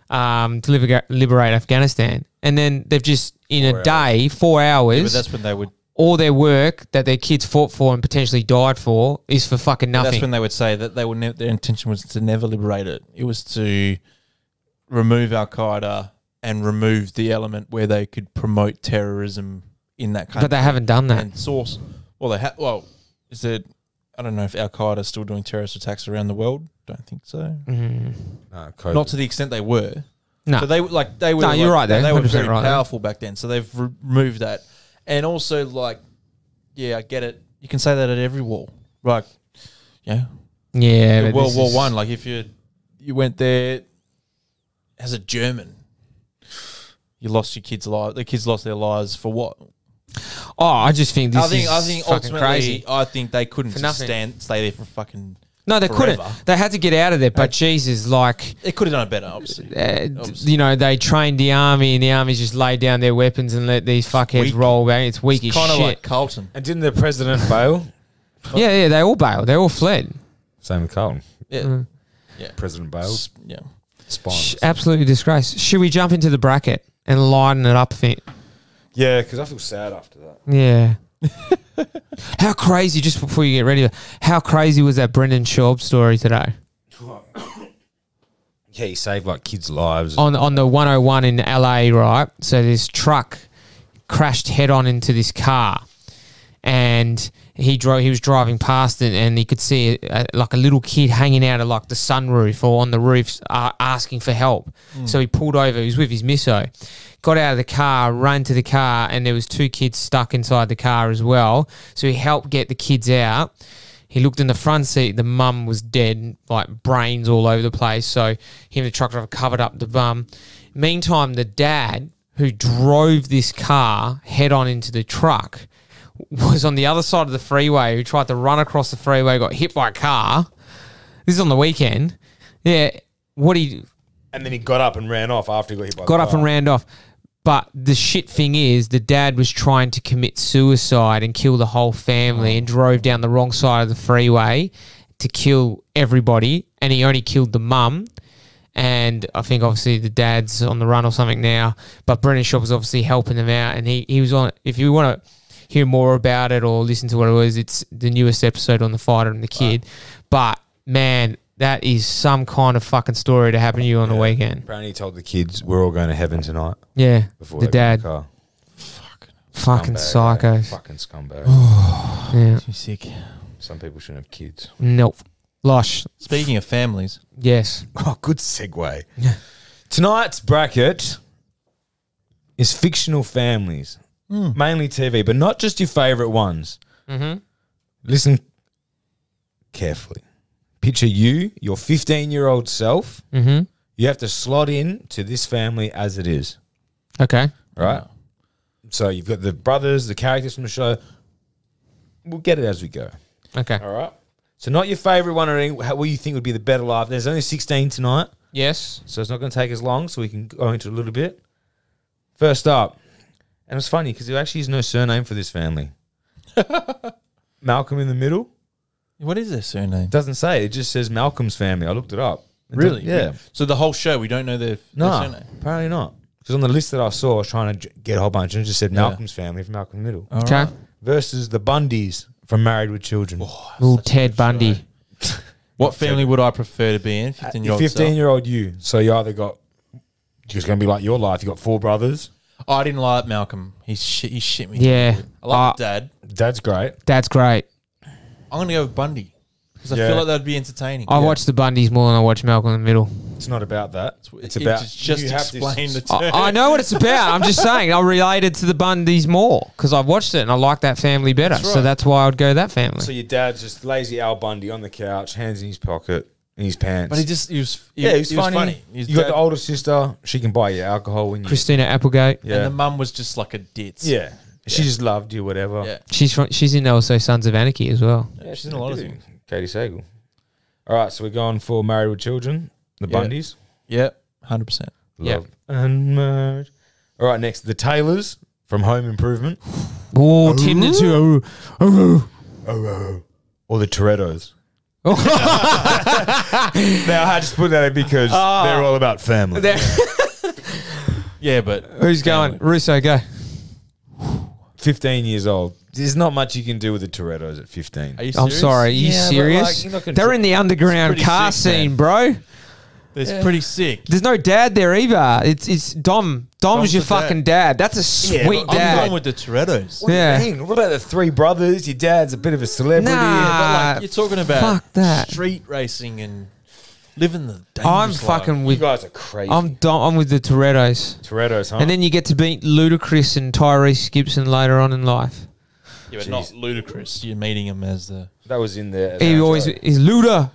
Afghanistan. And then they've just, in a day, 4 hours... Yeah, but that's when they would... all their work that their kids fought for and potentially died for is for fucking nothing. That's when they would say that they would their intention was to never liberate it. It was to remove Al-Qaeda and remove the element where they could promote terrorism in that country. But they haven't done that. And source. Well, is it? I don't know if Al-Qaeda is still doing terrorist attacks around the world. Don't think so. Mm-hmm. Not to the extent they were. No. So they were. No, you're right there. They were very right powerful back then. So they've removed that. And also, like, yeah, I get it. You can say that at every war. Like, yeah. Yeah. World War One. Like, if you went there as a German, you lost your kids' lives. The kids lost their lives for what? Oh, I just think this is I think fucking ultimately, crazy. I think they couldn't For just nothing. stay there for fucking. No, they forever. couldn't. They had to get out of there. But Jesus, like, They could have done it better, obviously. you know, they trained the army, and the army just laid down their weapons and let these fuckheads weak. roll back. It's weak as Kind of shit. like Carlton. And didn't the president bail? Yeah, they all bailed. They all fled. Same with Carlton. Yeah. Yeah. President bailed. Yeah. Spineless. Absolutely disgrace. Should we jump into the bracket and lighten it up a bit? Yeah, because I feel sad after that. Yeah. How crazy, just before you get ready, how crazy was that Brendan Schaub story today? Yeah, he saved like kids' lives. On the 101 in LA, right? So this truck crashed head on into this car, and he was driving past it, and he could see like a little kid hanging out of like the sunroof or on the roofs asking for help. So he pulled over. He was with his misso. Got out of the car, ran to the car, and there was 2 kids stuck inside the car as well. So he helped get the kids out. He looked in the front seat. The mum was dead, like brains all over the place. So him and the truck driver covered up the bum. Meantime, the dad who drove this car head on into the truck was on the other side of the freeway, who tried to run across the freeway, got hit by a car. This is on the weekend. Yeah. And then he got up and ran off after he got hit by the Got up car. and ran off. But the shit thing is, the dad was trying to commit suicide and kill the whole family and drove down the wrong side of the freeway to kill everybody. And he only killed the mum. And I think obviously the dad's on the run or something now. But Brendan Schaub was obviously helping him out. And he was on, if you want to hear more about it or listen to what it was, it's the newest episode on the fighter and the kid. But man, that is some kind of fucking story to happen to you on the weekend. Apparently he told the kids, we're all going to heaven tonight. Yeah, Before the they got in dad. the car. Fucking Scumbag, psychos. Fucking scumbag. Yeah. Too sick. Some people shouldn't have kids. Nope. Losh. Speaking of families, Yes. Oh, good segue. Tonight's bracket is fictional families, mainly TV, but not just your favourite ones. Mm-hmm. Listen carefully. Picture you, your 15-year-old self. Mm-hmm. You have to slot in to this family as it is, Okay. right? So you've got the brothers, the characters from the show. We'll get it as we go. Okay. All right. So not your favourite one or any, what you think would be the better life. There's only 16 tonight, Yes. so it's not going to take as long, so we can go into a little bit. First up, and it's funny because there actually is no surname for this family. Malcolm in the middle. what is their surname? Doesn't say. It just says Malcolm's family. I looked it up. It Really? doesn't- Yeah. So the whole show, we don't know their No, surname. apparently not. Because on the list that I saw, I was trying to get a whole bunch, and it just said Malcolm's family from Malcolm in the Middle. All Okay. right. Versus the Bundys from Married with Children. Little Ted Bundy. What family would I prefer to be in? 15-year-old. 15-year-old you. So you either got, it's going to be like your life. You got 4 brothers. Oh, I didn't like Malcolm. He shit me. Yeah. I like Dad. Dad's great. That's great. I'm going to go with Bundy. Because I Yeah. feel like that'd be entertaining. I watch the Bundys more than I watch Malcolm in the Middle. It's not about that. It's It about just you have to- explain the term. I know what it's about. I'm just saying I related to the Bundys more because I've watched it and I like that family better. That's So right. that's why I would go that family. So your dad's just lazy Al Bundy on the couch, hands in his pocket, in his pants. But he was funny. His You got dad- the older sister. She can buy you alcohol when you. Christina Applegate. Yeah. And the mum was just like a ditz. Yeah. She just loved you, whatever. Yeah. She's in also Sons of Anarchy as well. Yeah, she's in a lot of things. Katie Sagal. All right, so we're going for Married with Children, the Yeah. Bundys. Yeah, 100%. Yep. Love and marriage. All right, next, the Taylors from Home Improvement. Oh, Tim the two. Or the Torettos. Now, I just put that in because they're all about family. Yeah, but Who's going? Russo, go. 15 years old. There's not much you can do with the Torettos at 15. Are you serious? I'm sorry. Are you Yeah, but, serious? like, you're not gonna They're in the underground pretty car sick, man. scene, bro. It's pretty sick. There's no dad there either. It's Dom. Dom's your the dad. fucking dad. That's a Yeah, sweet but I'm dad. going with the Torettos. What Yeah. do you mean? What about the 3 brothers? Your dad's a bit of a celebrity. Nah. You're talking about fuck that. street racing and living the dangerous I'm life. fucking You with. guys are crazy. I'm with the Torettos. Torettos, huh? And then you get to beat Ludacris and Tyrese Gibson later on in life. Yeah, but not ludicrous. You're meeting him as the... that was in there. He always is Luda.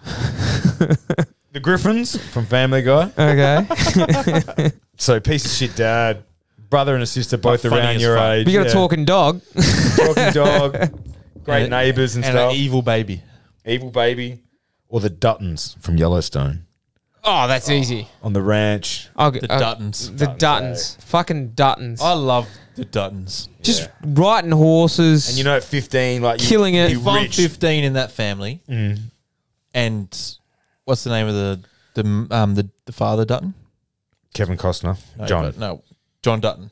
The Griffins from Family Guy. Okay. So piece of shit dad, brother and a sister, both Funny around as your fuck. age. We got a Yeah. talking dog. Talking dog, great And- neighbours and And stuff. an evil baby. Evil baby, or the Duttons from Yellowstone Oh, that's easy. on the ranch. I'll The go- Duttons. The Duttons. Fucking Duttons. I love the Duttons. Just riding horses. And you know, at 15, like Killing it. you If I'm rich. 15 in that family, and what's the name of the father Dutton? Kevin Costner, No, John. but no, John Dutton.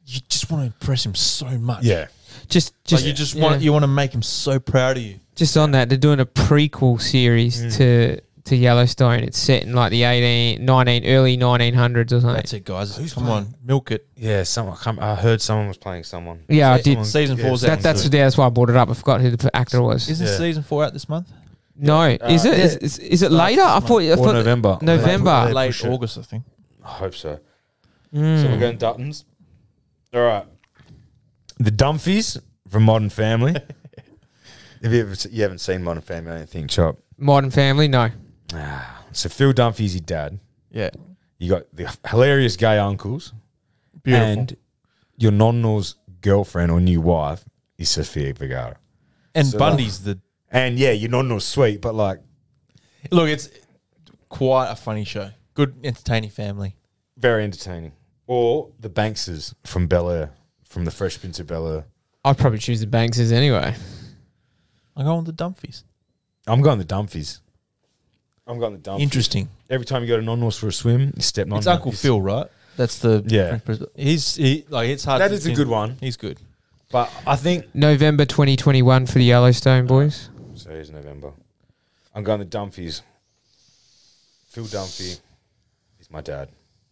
You just want to impress him so much. Yeah, just Like you want to make him so proud of you. just on that, they're doing a prequel series to Yellowstone. It's set in like the early 1900s or something. That's it, guys. Come on, milk it. yeah. I heard someone was playing someone. Yeah, I did. Season 4's out. That's why I brought it up. I forgot who the actor was. Isn't Yeah. season 4 out this month? No, is it? yeah. Is it later? I thought Or November. November. They Late push it. August, I think. I hope so. So we're going Duttons. All right. The Dumfies from Modern Family. Have you haven't seen Modern Family, I don't think, Chop. Modern Family. No. So Phil Dunphy's your dad. Yeah. You got the hilarious gay uncles. Beautiful. And your nonno's girlfriend or new wife is Sofia Vergara. And So Bundy's the... And yeah, your nonno's sweet, but like Look, it's quite a funny show. Good, entertaining family. very entertaining. Or the Bankses from Bel Air, from the Fresh Prince of Bel Air. I'd probably choose the Bankses anyway. I'm going with the Dumfies. I'm going the Dumfies. I'm going the Dumfies. Interesting. Every time you go to nonno's for a swim, you step nonno. It's Uncle Phil, right? That's the... Yeah. It's hard That to is a good one. He's good. But I think November 2021 for the Yellowstone boys. so. It's November. I'm going the Dumfies. Phil Dunphy is my dad.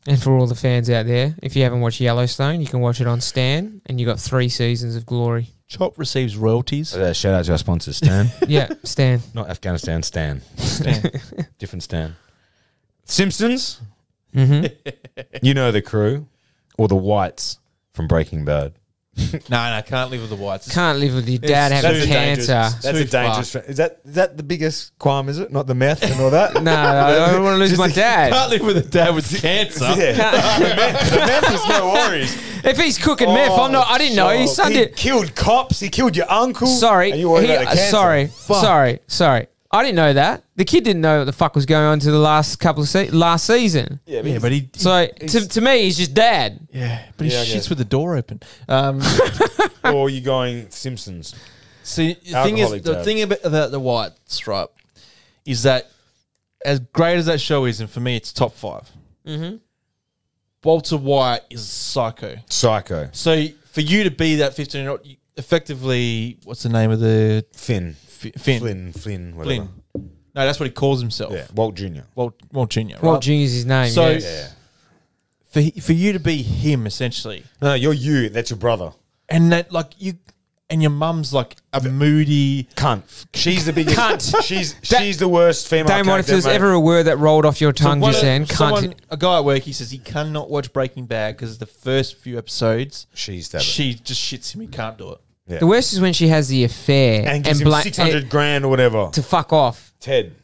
And for all the fans out there, if you haven't watched Yellowstone, you can watch it on Stan, and you got 3 seasons of glory. Chop receives royalties. Shout out to our sponsor, Stan. Yeah, Stan. Not Afghanistan, Stan. Stan. Different Stan. Simpsons. Mm-hmm. You know the crew. Or the Whites from Breaking Bad. No, can't live with the whites. Can't live with your dad having too cancer. That's a Too dangerous. Is that the biggest crime? Is it not the meth and all that? No, I don't want to lose my dad. Can't live with a dad with cancer. Yeah. the meth is no worries. If he's cooking meth, I didn't know. His son He did. killed cops. He killed your uncle. Sorry. And you worried about the cancer. Sorry. I didn't know that. The kid didn't know what the fuck was going on to the last couple of last season. Yeah, but he So to me, he's just dad. yeah, but he Yeah, I shits guess. with the door open. Or you going Simpsons? See, the Alcoholic dad. thing about the whites, right, is that as great as that show is, and for me, it's top 5. Mm-hmm. Walter White is psycho. Psycho. So for you to be that 15-year-old, effectively, what's the name of the Finn. Flynn? Flynn. Whatever. Flynn. No, that's what he calls himself. Yeah. Walt Jr. Walt Jr. Right? Walt Jr. is his name. So yes. Yeah. for you to be him, essentially, No, you're you. That's your brother. and that like you and your mum's like a moody Cunt. She's the biggest. Cunt. She's the worst female. Damn, what if there's ever a word that rolled off your tongue just then? A guy at work, he says he cannot watch Breaking Bad because the first few episodes, She's that. she just shits him. He can't do it. Yeah. The worst is when she has the affair And gives him 600 grand or whatever. to fuck off. Ted.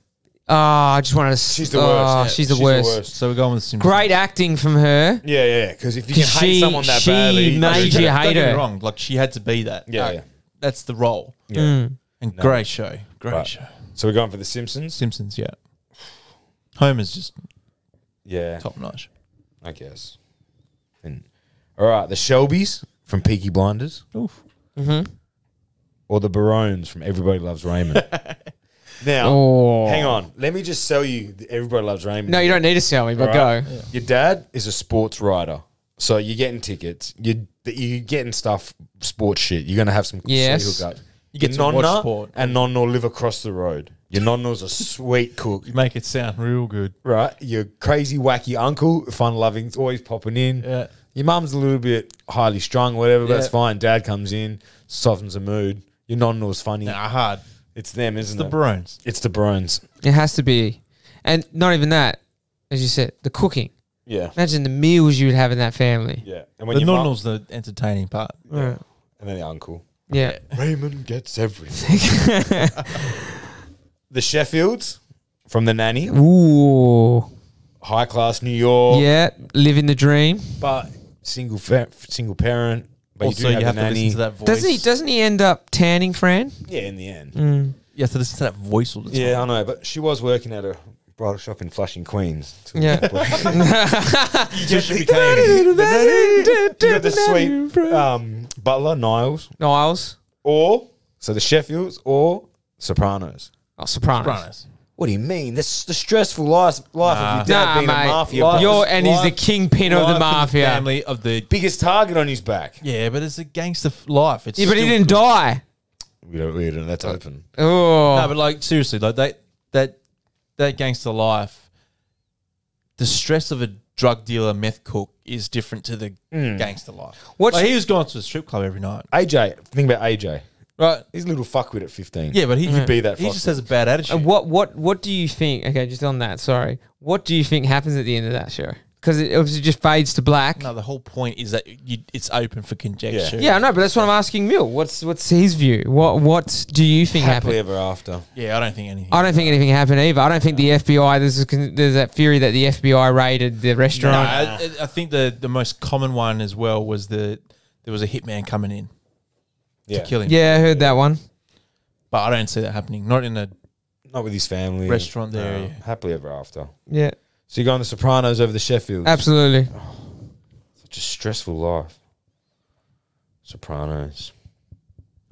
Oh, I just wanted to. She's the worst. Yeah, She's the worst. So we're going with Simpsons. Great acting from her. Yeah. Because if you can hate someone that she badly, made you Don't hate get me her. wrong. Like she had to be that. Yeah, Like, yeah. That's the role. Yeah. Mm. And great show. Great Right. show. So we're going for the Simpsons. Simpsons, yeah. Homer's just Yeah, top notch. I guess. And all right, the Shelbys from Peaky Blinders, Oof. Mm-hmm. or the Barones from Everybody Loves Raymond. Now, Oh. hang on. Let me just sell you the Everybody Loves Raymond. No, you don't need to sell me, but All right? go. Your dad is a sports writer, so you're getting tickets. You're getting stuff, sports shit. You're gonna have some Yes. sweet hookup. You get Your to watch nonna sport. and nonna live across the road. Your nonna's a sweet cook. You make it sound real good. Right, your crazy wacky uncle, fun loving, always popping in. Yeah. Your mum's a little bit highly strung, whatever. But that's Yeah. fine. Dad comes in, softens the mood. Your nonna's funny. Nah, hard. It's them, isn't The it? Barones. It's the Barones. It has to be. And not even that, as you said, the cooking. Yeah, Imagine the meals you would have in that family. yeah. And when The your mum, nonna's the entertaining part. Yeah. and then the uncle. Yeah. Raymond gets everything. The Sheffields from The Nanny, Ooh. high class New York. Yeah. Living the dream. But single parent. But Also, you do have to the nanny. listen to that voice. Doesn't he end up tanning Fran? Yeah, in the end. Mm. You have to listen to that voice all the time. Yeah, I know. But she was working at a bridal shop in Flushing, Queens. Yeah. Just became you got the sweet butler, Niles. Niles. Or, so the Sheffields or Sopranos. Oh, Sopranos. Sopranos. What do you mean? That's the stressful life of your dad Nah, being mate. a mafia Life- boss. And he's the kingpin of Life the and mafia. family of the Biggest target on his back. yeah, but it's a gangster life. It's Yeah, but he still didn't good. die. We don't. That's open. Oh. No, but like seriously, like that gangster life, the stress of a drug dealer, meth cook is different to the gangster life. What's- Like, he was going to a strip club every night, AJ, think about AJ. right? He's a little fuckwit at 15. Yeah, but You'd be that he just fuckwit. has a bad attitude. What do you think? Okay, just on that. Sorry. What do you think happens at the end of that show? Because it obviously just fades to black. No, the whole point is that it's open for conjecture. Yeah, I know, but that's what I'm asking Mill. What's his view? What do you think Happily happened? ever after. Yeah, I don't think anything. I don't think anything happened either. I don't think the FBI. There's that theory that the FBI raided the No, restaurant. I think the most common one as well was there was a hitman coming in Yeah. to kill him. Yeah, I heard that one. But I don't see that happening. Not in a Not with his family. restaurant there. No. Yeah. Happily ever after. Yeah, So you're going the Sopranos over the Sheffields. absolutely. Such a stressful life. Sopranos.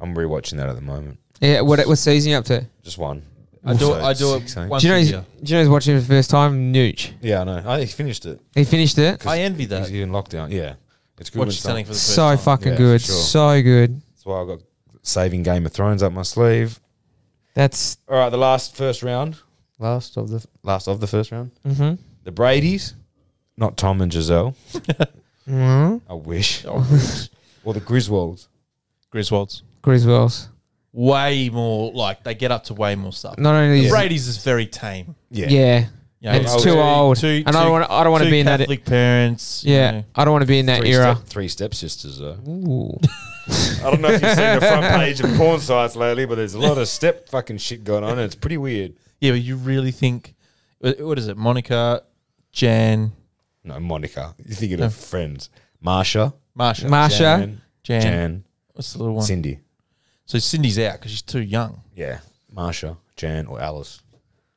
I'm rewatching that at the moment. Yeah, what season you up to? Just one. I do Episode it 6, eh? once Do you know a he's, year. do you know he's watching it for the first time? Nooch. Yeah, I know. I finished it. He finished it. I envy that. He's in lockdown. Yeah. It's good. Watch when selling for the first So time. fucking Yeah, good. for sure. So good. That's why I got saving Game of Thrones up my sleeve. That's All right, the last of the first round. mm-hmm. The Brady's not Tom and Giselle. I wish. Or the Griswolds. Griswolds. Way more, like, they get up to way more stuff. Not only The Brady's is very tame. Yeah. You know, And it's too old. And I don't want to be in that. Catholic parents. Yeah. You know. I don't want to be in that era. Three stepsisters, though. Ooh. I don't know if you've seen the front page of porn sites lately, but there's a lot of step fucking shit going on, and it's pretty weird. Yeah, but you really think, what is it? Monica, Jan. No, Monica. You're thinking of friends. Marsha. Jan. What's the little one? Cindy. So Cindy's out because she's too young. Yeah. Marsha, Jan, or Alice.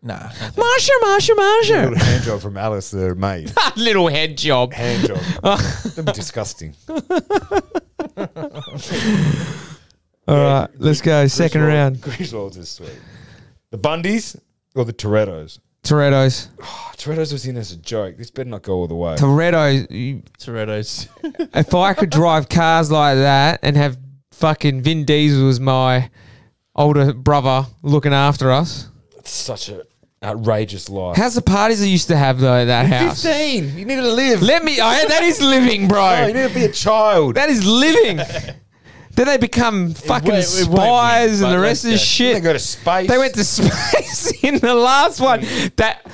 Nah. Little hand job from Alice, their maid. Little head job. Hand job. That'd be disgusting. All right, let's go. Second round. Griswolds is sweet. The Bundys or the Torettos? Toretto's. Oh, Toretto's was in as a joke. This better not go all the way. Toretto's. If I could drive cars like that and have fucking Vin Diesel as my older brother looking after us. It's such an outrageous life. How's the parties I used to have though at that house? 15. You need to live. That is living, bro. No, you need to be a child. That is living. Then they become fucking spies and the rest of the shit. They go to space. They went to space in the last one.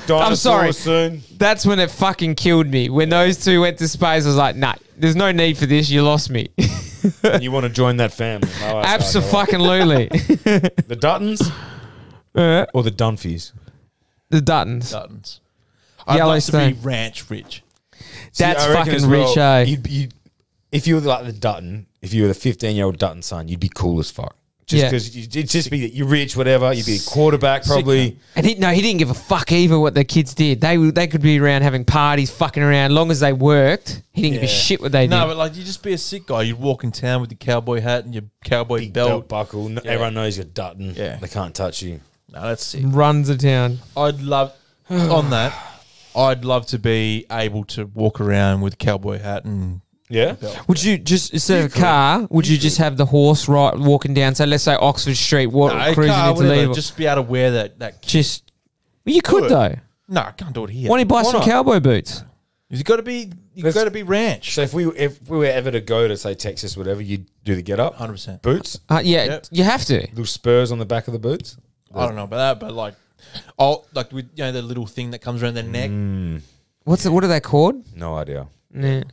I'm sorry. Soon. That's when it fucking killed me. When those two went to space, I was like, nah, there's no need for this. You lost me. You want to join that family? No, Absolutely. The Duttons or the Dunphys? The Duttons. I'd love Yellowstone. to be ranch rich. That's See, I reckon fucking as well, rich, eh? You'd, if you were like the Dutton, if you were the 15-year-old Dutton son, you'd be cool as fuck. Just because it'd just be that you're rich, whatever. You'd be a quarterback, probably. And he didn't give a fuck either what the kids did. They could be around having parties, fucking around. Long as they worked, he didn't give a shit what they did. No, but like, you'd just be a sick guy. You'd walk in town with your cowboy hat and your cowboy Big belt. buckle. Yeah. Everyone knows you're Dutton. Yeah. They can't touch you. No, that's sick. Runs the town. I'd love to be able to walk around with a cowboy hat and Yeah? Would you just, instead of a car, would you just have the horse walking down, so let's say Oxford Street, cruising into Level? Just be able to wear that. Just, well, you could though. No, I can't do it here. Why don't you buy some cowboy boots? You've got to be ranch. So if we were ever to go to, say, Texas, whatever, you'd do the get up? 100%. Boots? You have to. Little spurs on the back of the boots? I don't know about that, but like with the little thing that comes around their neck. What are they called? No idea. Yeah.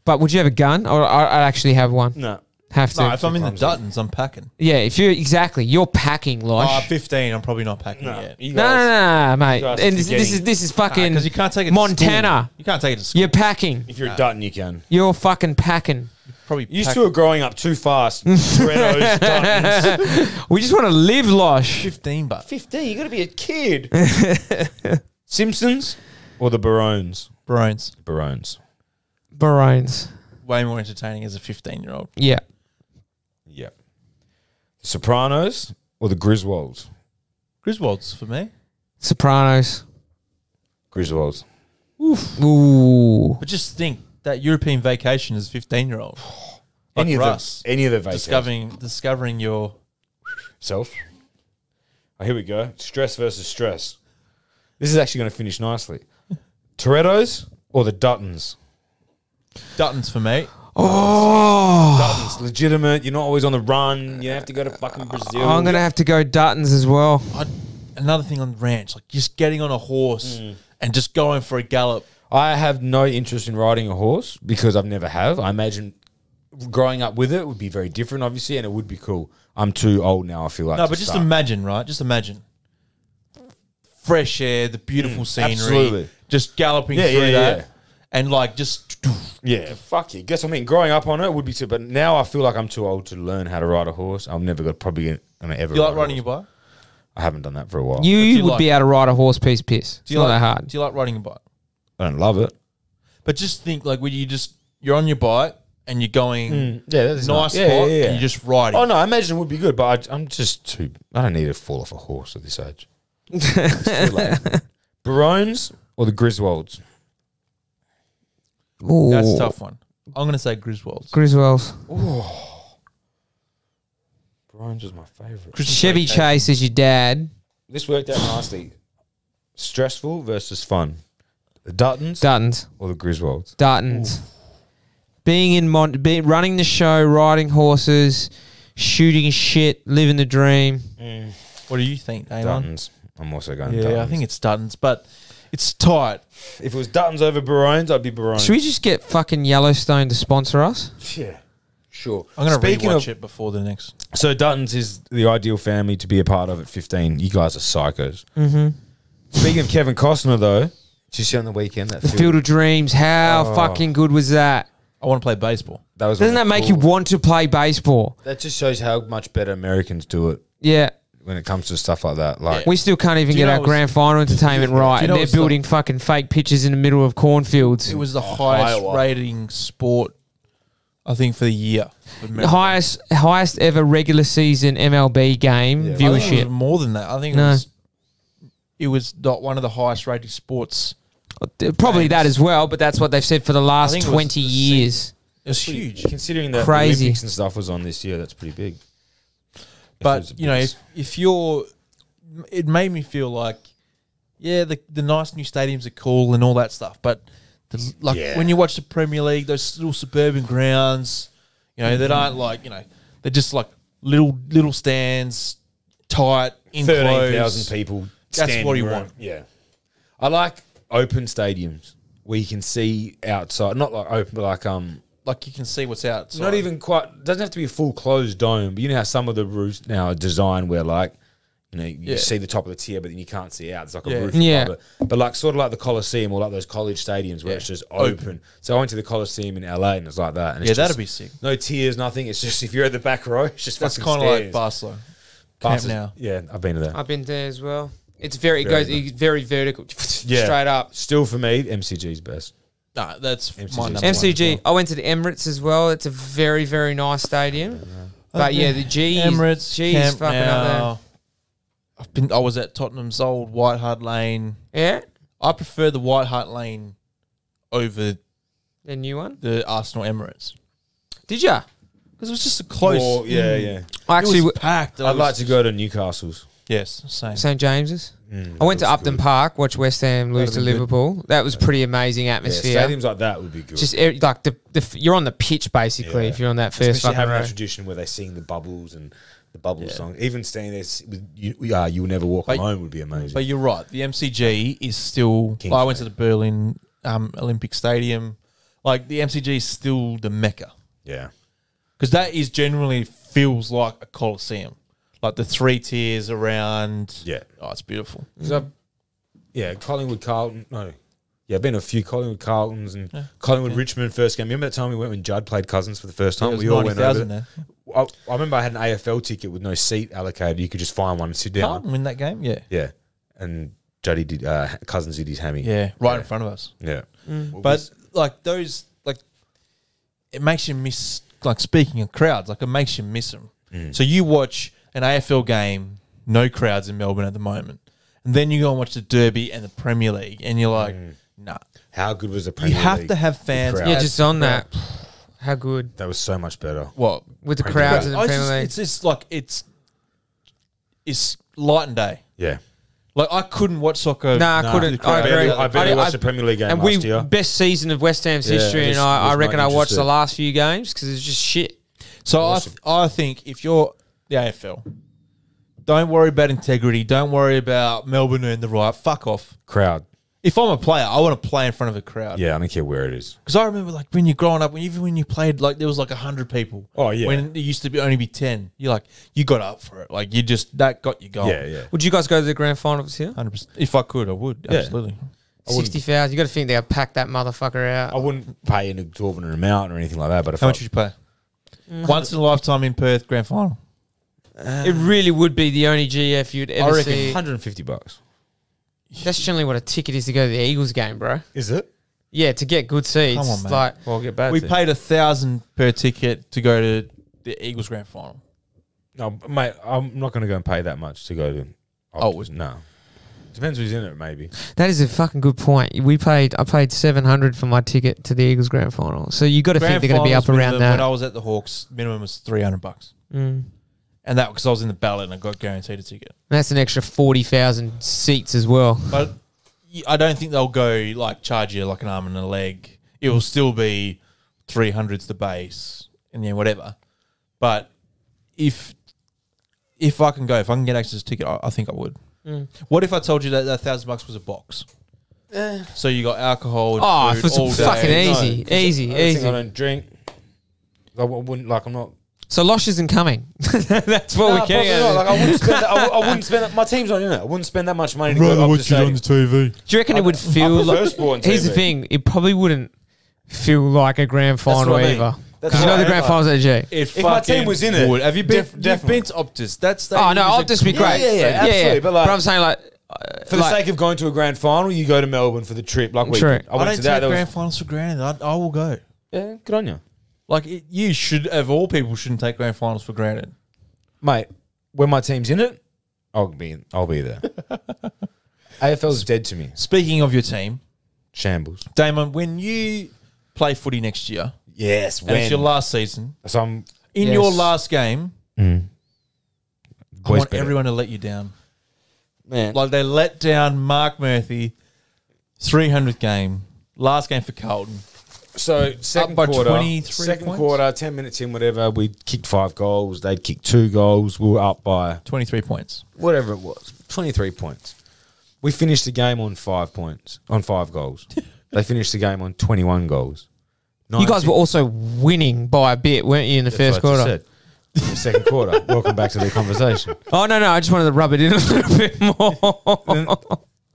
But would you have a gun? Or I'd actually have one. No. Have to. No, if I'm in the Duttons, I'm packing. Yeah, you're packing, Losh. 15, I'm probably not packing yet. No, mate. guys And are this is fucking because you can't take it Montana. To school. You can't take it to school. You're packing. If you're a Dutton, you can. You're fucking packing. Probably You two are growing up too fast. Toretto's, Duttons. We just want to live, Losh. 15, but 15, you got to be a kid. Simpsons or the Barones? Barones. Barones. Way more entertaining as a 15-year-old. Yeah. Yeah. The Sopranos or the Griswolds? Griswolds for me. Sopranos. Griswolds. Ooh. But just think that European vacation as a 15-year-old. Like Any of Russ, the vacations. discovering your Self. Oh, here we go. Stress versus stress. This is actually going to finish nicely. Toretto's or the Duttons? Duttons for me. Oh. Duttons, legitimate. You're not always on the run. You have to go to fucking Brazil. I'm going to have to go Duttons as well. Another thing on the ranch, like just getting on a horse and just going for a gallop. I have no interest in riding a horse because I've never have. I imagine growing up with it would be very different, obviously, and it would be cool. I'm too old now, I feel like. No, but just imagine, right? Just imagine. Fresh air, the beautiful scenery. Absolutely. Just galloping through that. And like just... Yeah, fuck you. Guess what I mean? Growing up on it would be too, but now I feel like I'm too old to learn how to ride a horse. I'm never probably going to ever Do you like ride a riding your horse. bike? I haven't done that for a while. You would be able to ride a horse piece. It's not that hard. Do you like riding a bike? I don't love it. But just think, like, when you're on your bike and you're going that's nice spot and you're just riding. Oh, no, I imagine it would be good, but I'm just too... I don't need to fall off a horse at this age. It's too late. Barones or the Griswolds? Ooh. That's a tough one. I'm going to say Griswolds. Griswolds. Barones was my favourite. Chevy Chase is your dad. This worked out nicely. Stressful versus fun. The Duttons? Duttons. Or the Griswolds? Duttons. Running the show, riding horses, shooting shit, living the dream. What do you think, Damon? Duttons. I'm also going Yeah, Duttons. I think it's Duttons, but it's tight. If it was Duttons over Barones, I'd be Barones. Should we just get fucking Yellowstone to sponsor us? Yeah. Sure. I'm going to Speaking rewatch of- it before the next. So Duttons is the ideal family to be a part of at 15. You guys are psychos. Mm-hmm. Speaking of Kevin Costner, though, did you see on the weekend that The Field of Dreams. How fucking good was that? I want to play baseball. That was Doesn't that make you want to play baseball? That just shows how much better Americans do it Yeah. when it comes to stuff like that. Like, We still can't even Do you get know our what's- grand final entertainment right, you and know they're what's the- building fucking fake pitches in the middle of cornfields. It was the highest Iowa. rating sport, I think, for the year. The highest ever regular season MLB game Yeah. I think it was viewership. more than that. I think No. it was one of the highest rated sports. Probably that as well, but that's what they've said for the last think it was 20 the years. It was huge. considering that Crazy. the Olympics and stuff was on this year, that's pretty big. If it was But, a you know, big- if you're... It made me feel like, yeah, the nice new stadiums are cool and all that stuff, but Yeah. when you watch the Premier League, those little suburban grounds, you know, that aren't like, you know, they're just like little stands, tight, enclosed. 13,000 people. That's standing what you around. want. Yeah. I like open stadiums where you can see outside. Not like open, but Like you can see what's outside. not even quite. Doesn't have to be a full closed dome. But you know how some of the roofs now are designed where like, you know, you Yeah. see the top of the tier, but then you can't see out. It's like a Yeah. roof. Yeah. above it. But like sort of like the Coliseum or like those college stadiums where Yeah. it's just open. So I went to the Coliseum in LA and it's like that. And it's Yeah, just that'd be sick. no tiers, nothing. It's just if you're at the back row, it's just That's fucking kind of like stairs. Barcelona. Barca's- Camp now. Yeah, I've been to that. I've been there as well. It's very, it Very goes nice. very vertical, Yeah. straight up. Still for me, MCG's best. No, that's MCG. my number one MCG. as well. I went to the Emirates as well. It's a very, very nice stadium. But yeah, the G Emirates, G is Camp fucking now. I was at Tottenham's old White Hart Lane. up there. Yeah, I prefer the White Hart Lane over the new one. the Arsenal Emirates Did ya? because it was just a close. Or- yeah. I actually it was packed. I'd like to go to Newcastle's. Yes, same. St James's. I went to Upton Park, watched West Ham lose to That'd be good. Liverpool. That was pretty amazing Yeah, atmosphere. stadiums like that would be good. Just like you're on the pitch basically Yeah. if you're on that first Especially fucking having row. that tradition where they sing the bubbles and the bubbles song. Even staying there with you will never walk But- alone would be amazing. But you're right. The MCG is still. King's I went to Day. the Berlin Olympic Stadium. Like the MCG is still the mecca yeah, because that is generally feels like a coliseum. Like the 3 tiers around. yeah. Oh, it's beautiful. Collingwood Carlton. No, yeah, I've been to a few Collingwood Carltons and Collingwood Richmond first game. Remember that time we went when Judd played Cousins for the first time? There was We all went over 90,000 there. there. I remember I had an AFL ticket with no seat allocated. You could just find one and sit down. Carlton win that game? Yeah. Yeah, and Juddy did. Cousins did his hammy. Yeah, right in front of us. yeah. But like those, like it makes you miss. Like speaking of crowds, like it makes you miss them. So you watch an AFL game, no crowds in Melbourne at the moment, and then you go and watch the Derby and the Premier League, and you're like, nah. How good was the You Premier have League? to have fans. crowd. Yeah, as just on crowd. that. How good That was so much better. What with the crowds in the Premier League. It's just like it's light and day. Yeah. Like I couldn't watch soccer. Nah, I couldn't. I agree. I barely watched the Premier League game And last year. best season of West Ham's Yeah, history, and just I was reckon not I watched the interested. last few games because it's just shit. So Awesome. I think if you're the AFL, don't worry about integrity. Don't worry about Melbourne earned the right. Fuck off. Crowd. If I'm a player, I want to play in front of a crowd. Yeah, I don't care where it is. Because I remember like when you're growing up, even when you played, like there was like 100 people. Oh, yeah. When it used to only be 10. You're like, you got up for it. Like that got you going. Yeah. Would you guys go to the grand final this year? 100%. If I could, I would. Yeah. Absolutely. 60,000. You got to think they'll pack that motherfucker out. I wouldn't pay an exorbitant amount or anything like that. But if How much would you pay? Once in a lifetime in Perth, grand final. It really would be the only GF you'd I ever reckon see. $150. That's generally what a ticket is to go to the Eagles game, bro. Is it? Yeah, to get good seats. Come on, man. Like, Well, I'll get back. We paid $1,000 per ticket to go to the Eagles grand final. No, mate, I'm not going to go and pay that much to go to. No. Depends who's in it, maybe. that is a fucking good point. I paid $700 for my ticket to the Eagles grand final. So you got to think Grand they're going to be up finals around minimum, When I that. was at the Hawks, minimum was $300. Mm. And that because I was in the ballot and I got guaranteed a ticket. That's an extra 40,000 seats as well. But I don't think they'll go like charge you like an arm and a leg. It will still be 300's the base and whatever. But if I can get access to a ticket, I think I would. What if I told you that $1,000 was a box? So you got alcohol and food all day. Fucking easy. I don't drink. I wouldn't like. I'm not. So Losh isn't coming. That's what we're getting at. Like, I wouldn't spend. I wouldn't spend. My team's not in it. I wouldn't spend that much money to go up to on the TV. Do you reckon it would feel like? sport on Here's TV. the thing: it probably wouldn't feel like a grand final what I mean. either. That's Because you know what the I grand mean. finals at G. If my team was in it, have you been? You've definitely. been to Optus. That's Oh no, Optus would be great. Yeah, absolutely. But, like, I'm saying like For the sake of going to a grand final, you go to Melbourne for the trip. Like we, True. I went don't to that. take grand finals for granted. I will go. Yeah, good on you, Like you should, of all people, shouldn't take grand finals for granted. mate. When my team's in it, I'll be there. AFL's dead to me. Speaking of your team, Shambles. Damon, when you play footy next year, Yes, and it's your last season, So I'm. in your last game, I Boys want better. everyone to let you down. Man, Like they let down Mark Murphy, 300th game, last game for Carlton. so second by quarter, 23 second points? quarter, 10 minutes in, whatever. We kicked 5 goals. They'd kicked 2 goals. We were up by 23 points. whatever it was, 23 points. We finished the game on 5 points, on 5 goals. They finished the game on 21 goals. you guys were also winning by a bit, weren't you, in the first quarter? Second quarter. Welcome back to the conversation. Oh no, I just wanted to rub it in a little bit more.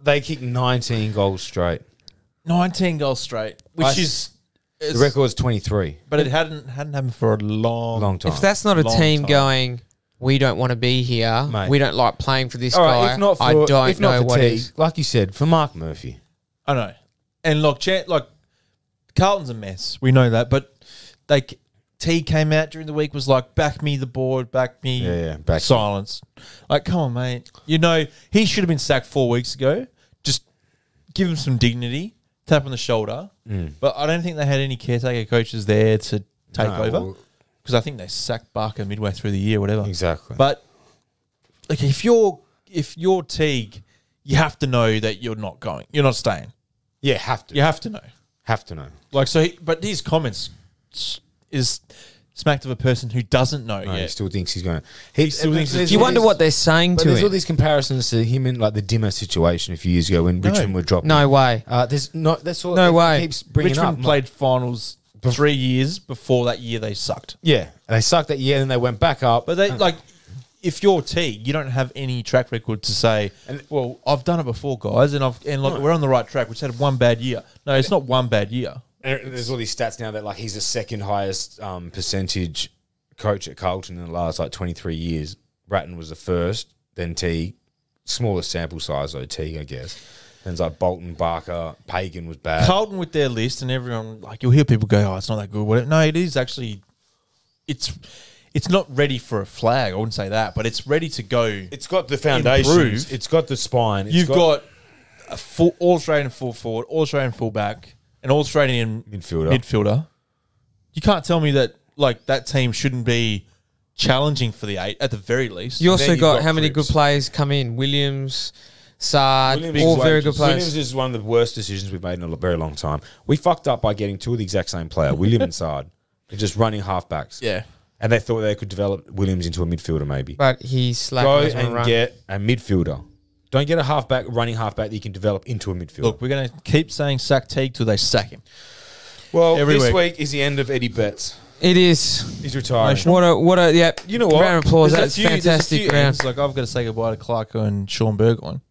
They kicked 19 goals straight. 19 goals straight, which is The record's 23. but it hadn't happened for a long Long time. If that's not a Long team time. going, we don't want to be here. Mate. We don't like playing for this All guy. right, if not for, I don't if not know for what T, is. like you said, for Mark Murphy. I know. And look, Carlton's a mess. We know that. But T came out during the week, was like, back me the board, back me. Yeah, back me. silence. Like, come on, mate. You know, he should have been sacked 4 weeks ago. Just give him some dignity, tap on the shoulder. But I don't think they had any caretaker coaches there to take over. Because I think they sacked Barker midway through the year, whatever. Exactly. But like, if you're Teague, you have to know that you're not going. You're not staying. Yeah, have to. You have to know. Have to know. Like, so, but his comments is smacked of a person who doesn't know No, he yet. still thinks he's going to. He still thinks he's- You wonder what they're saying But to there's all him. these comparisons to him in like the Dimmer situation a few years ago when Richmond were dropping. No way. There's not. That's all. No that way. Keeps bringing Richmond up. played finals 3 years before that year they sucked. Yeah, and they sucked that year, and then they went back up. But they like, if you're T, you don't have any track record to say, well, I've done it before, guys, and we're on the right track. We just had one bad year. No, it's not one bad year. And there's all these stats now that like he's the second highest percentage coach at Carlton in the last like 23 years. Bratton was the first, then T, smallest sample size though T, I guess. Then it's like Bolton, Barker, Pagan was bad. Carlton with their list, and everyone, like, you'll hear people go, oh, it's not that good. Whatever. No, it is actually, it's not ready for a flag. I wouldn't say that, but it's ready to go. It's got the foundations. Improve. It's got the spine. You've got a full All-Australian full forward, All-Australian fullback, an All-Australian midfielder. You can't tell me that like that team shouldn't be challenging for the 8 at the very least. You also you've got got how many Cripps. good players come in? Williams, Sard, all very good players. Williams is one of the worst decisions we've made in a very long time. We fucked up by getting 2 of the exact same player, William and Sard. They're just running halfbacks. Yeah. And they thought they could develop Williams into a midfielder maybe. But he's slack. Go doesn't and run. get a midfielder. Don't get a running halfback that you can develop into a midfielder. Look, we're going to keep saying sack Teague till they sack him. well, every this week. week is the end of Eddie Betts. It is. He's retiring. What a yeah. You know what? Round of applause. There's That's a few fantastic round. ends, like, I've got to say goodbye to Clarko and Sean Burgoyne.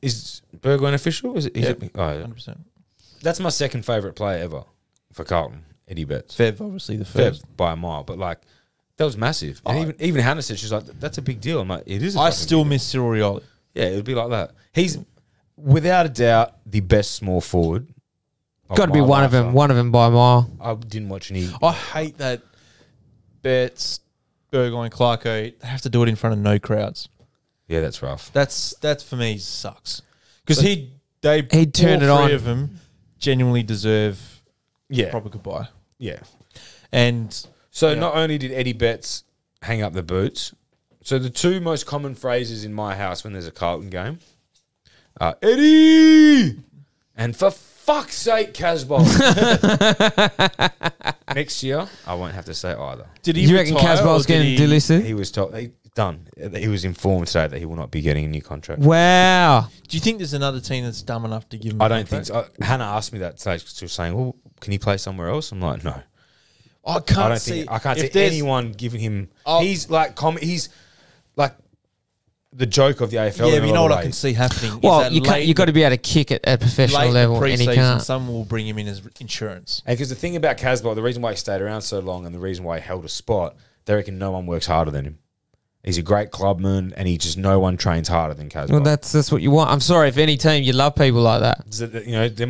Is Burgoyne official? Is it? Yeah, Oh, yeah. 100%. That's my second favourite player ever for Carlton, Eddie Betts. Fev, obviously, the Fair first. by a mile, but like that was massive. And even Hannah said she's like, "That's a big deal." I'm like, "It is." I still miss Cyril Rioli. Yeah, it would be like that. He's without a doubt the best small forward. Got to be one of them. One of them by a mile. I didn't watch any. I hate that Betts, Burgoyne, Clarko, they have to do it in front of no crowds. Yeah, that's rough. That's for me sucks. Because He'd all turn it on. three of them genuinely deserve Yeah, proper goodbye. yeah. And So Yeah. not only did Eddie Betts hang up the boots, so the 2 most common phrases in my house when there's a Carlton game are Eddie, And for fuck's sake, Casbolt. Next year, I won't have to say either. Did You reckon Casboll's getting delisted? He was told, done. He was informed today that he will not be getting a new contract. Wow. Do you think there's another team that's dumb enough to give him? I don't think so. Hannah asked me that today. She was saying, well, can he play somewhere else? I'm like, no. I can't I don't see. think I can't if see there's- anyone giving him. Oh. He's like the joke of the AFL. Yeah, in but a you know lot what of I can ways. see happening. Well, is that you can't. You got to be able to kick it at professional late in the level, and he pre-season, can't. someone will bring him in as insurance. Because the thing about Casbolt, the reason why he stayed around so long and the reason why he held a spot, they reckon no one works harder than him. He's a great clubman, and no one trains harder than Casbolt. Well, that's what you want. I'm sorry if any team you love people like that. So that, they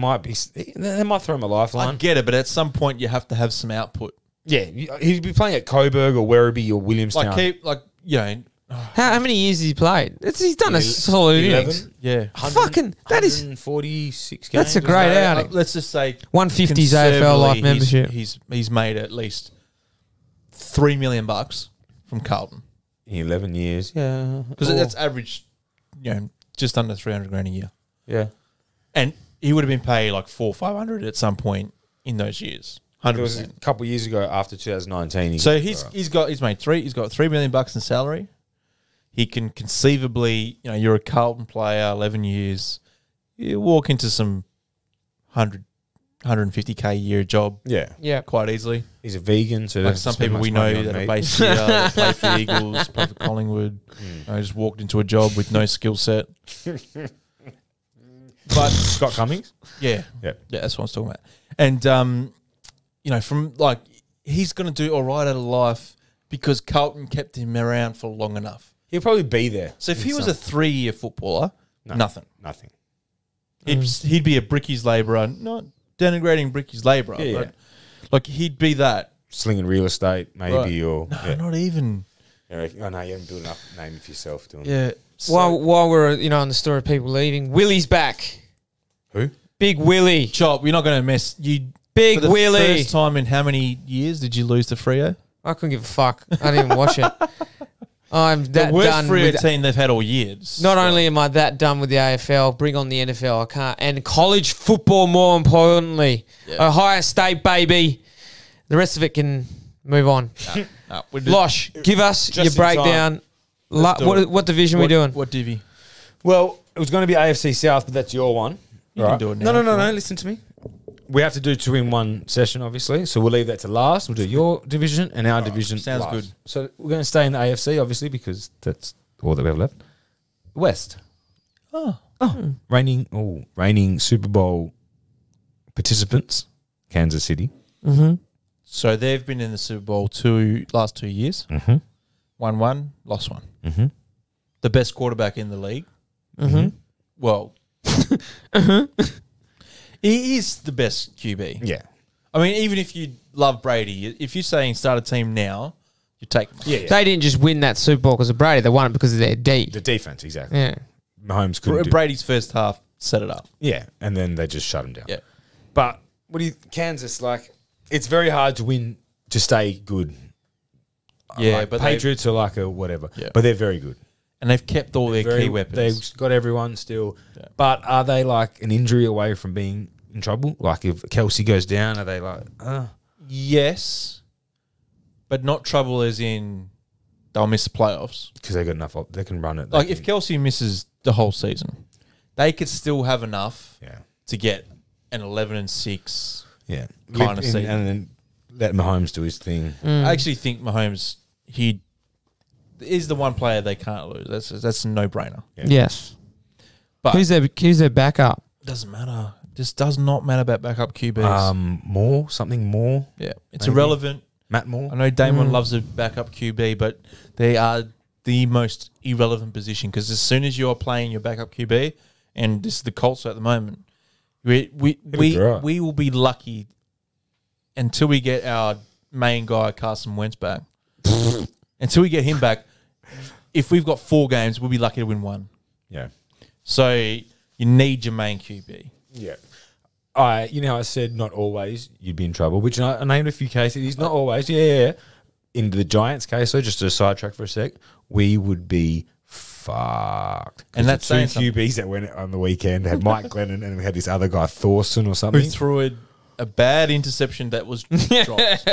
might throw him a I lifeline. get it, but at some point you have to have some output. Yeah, he'd be playing at Coburg or Werribee or Williamstown. How many years has he played? He's done a solid innings. Yeah. Fucking that is 146 games. that's a great outing. Let's just say 150's AFL life conservatively, membership. He's made at least $3 million from Carlton In 11 years. Yeah. because that's average, just under 300 grand a year. Yeah. And he would have been paid like 400-500 at some point in those years. It was 100%. a couple of years ago after 2019. So he's got $3 million in salary. He can conceivably, you're a Carlton player, 11 years, you walk into some 150K a year job yeah. quite easily. He's a vegan, so Like there's some spend people much we money know on that are meat. based here, that play for the Eagles, play for Collingwood, just walked into a job with no skill set. But Scott Cummings? yeah, Yeah. that's what I was talking about. And from he's going to do all right out of life because Carlton kept him around for long enough. He'll probably be there. So if he was a 3-year footballer, nothing. Nothing. He'd be a brickies labourer, not denigrating brickies labourer, Yeah, but he'd be that. Slinging real estate, maybe, Right. or... No, not even. Oh, no, you haven't built enough name of yourself doing that. Yeah. So, While we're on the story of people leaving, Willie's back. Who? Big Willie. Chop, we're not going to mess you. Big For the Willie. first time in how many years did you lose to Freo? I couldn't give a fuck. I didn't even watch it. I'm that The worst done Freo with. team they've had all year. Not only am I that done with the AFL, bring on the NFL. I can't. And college football, more importantly. Ohio State, baby. The rest of it can move on. No, we're Losh, give us your in breakdown. Let's do it. What division are we doing? What divvy? Well, it was going to be AFC South, but that's your one. You can do it now. No. Listen to me. We have to do 2 in 1 session, obviously. So we'll leave that to last. We'll do your division and our division. sounds last. good. So we're going to stay in the AFC, obviously, because that's all that we have left. West. Reigning Super Bowl participants, Kansas City. So they've been in the Super Bowl last 2 years. Mm-hmm. Won one, lost one. Mm-hmm. The best quarterback in the league. Mm-hmm. Well, he is the best QB. Yeah. I mean, even if you love Brady, if you're saying start a team now, you take him. Yeah. They didn't just win that Super Bowl because of Brady. They won it because of their D. The defense, exactly. Yeah. Mahomes couldn't do. Brady's first half set it up. Yeah, and then they just shut him down. Yeah. But Kansas, it's very hard to win to stay good. Yeah, but Patriots are like a whatever. Yeah. But they're very good. And they've kept all their Very- key weapons. They've got everyone still. Yeah. But are they like an injury away from being in trouble? Like if Kelsey goes down, are they like, Yes, but not trouble as in they'll miss the playoffs. because they got enough, they can run it. Like if Kelsey misses the whole season, they could still have enough to get an 11-6 yeah. kind of season. And then let Mahomes do his thing. I actually think Mahomes, he is the one player they can't lose. That's a no-brainer. Yeah. Yes. But Who's their backup? doesn't matter. Just does not matter about backup QBs. Something more. Yeah, it's maybe. irrelevant. Matt Moore. I know Damon loves a backup QB, but they are the most irrelevant position because as soon as you're playing your backup QB, and this is the Colts at the moment, we will be lucky until we get our main guy Carson Wentz back. Until we get him back, if we've got 4 games, we'll be lucky to win 1. Yeah. So you need your main QB. Yeah. You know, I said not always you'd be in trouble, which I named a few cases. He's not always. Yeah. In the Giants case, so just to sidetrack for a sec, we would be fucked. And that's the two saying something. QBs that went on the weekend had Mike Glennon and we had this other guy Thorson or Who something. threw a bad interception that was dropped.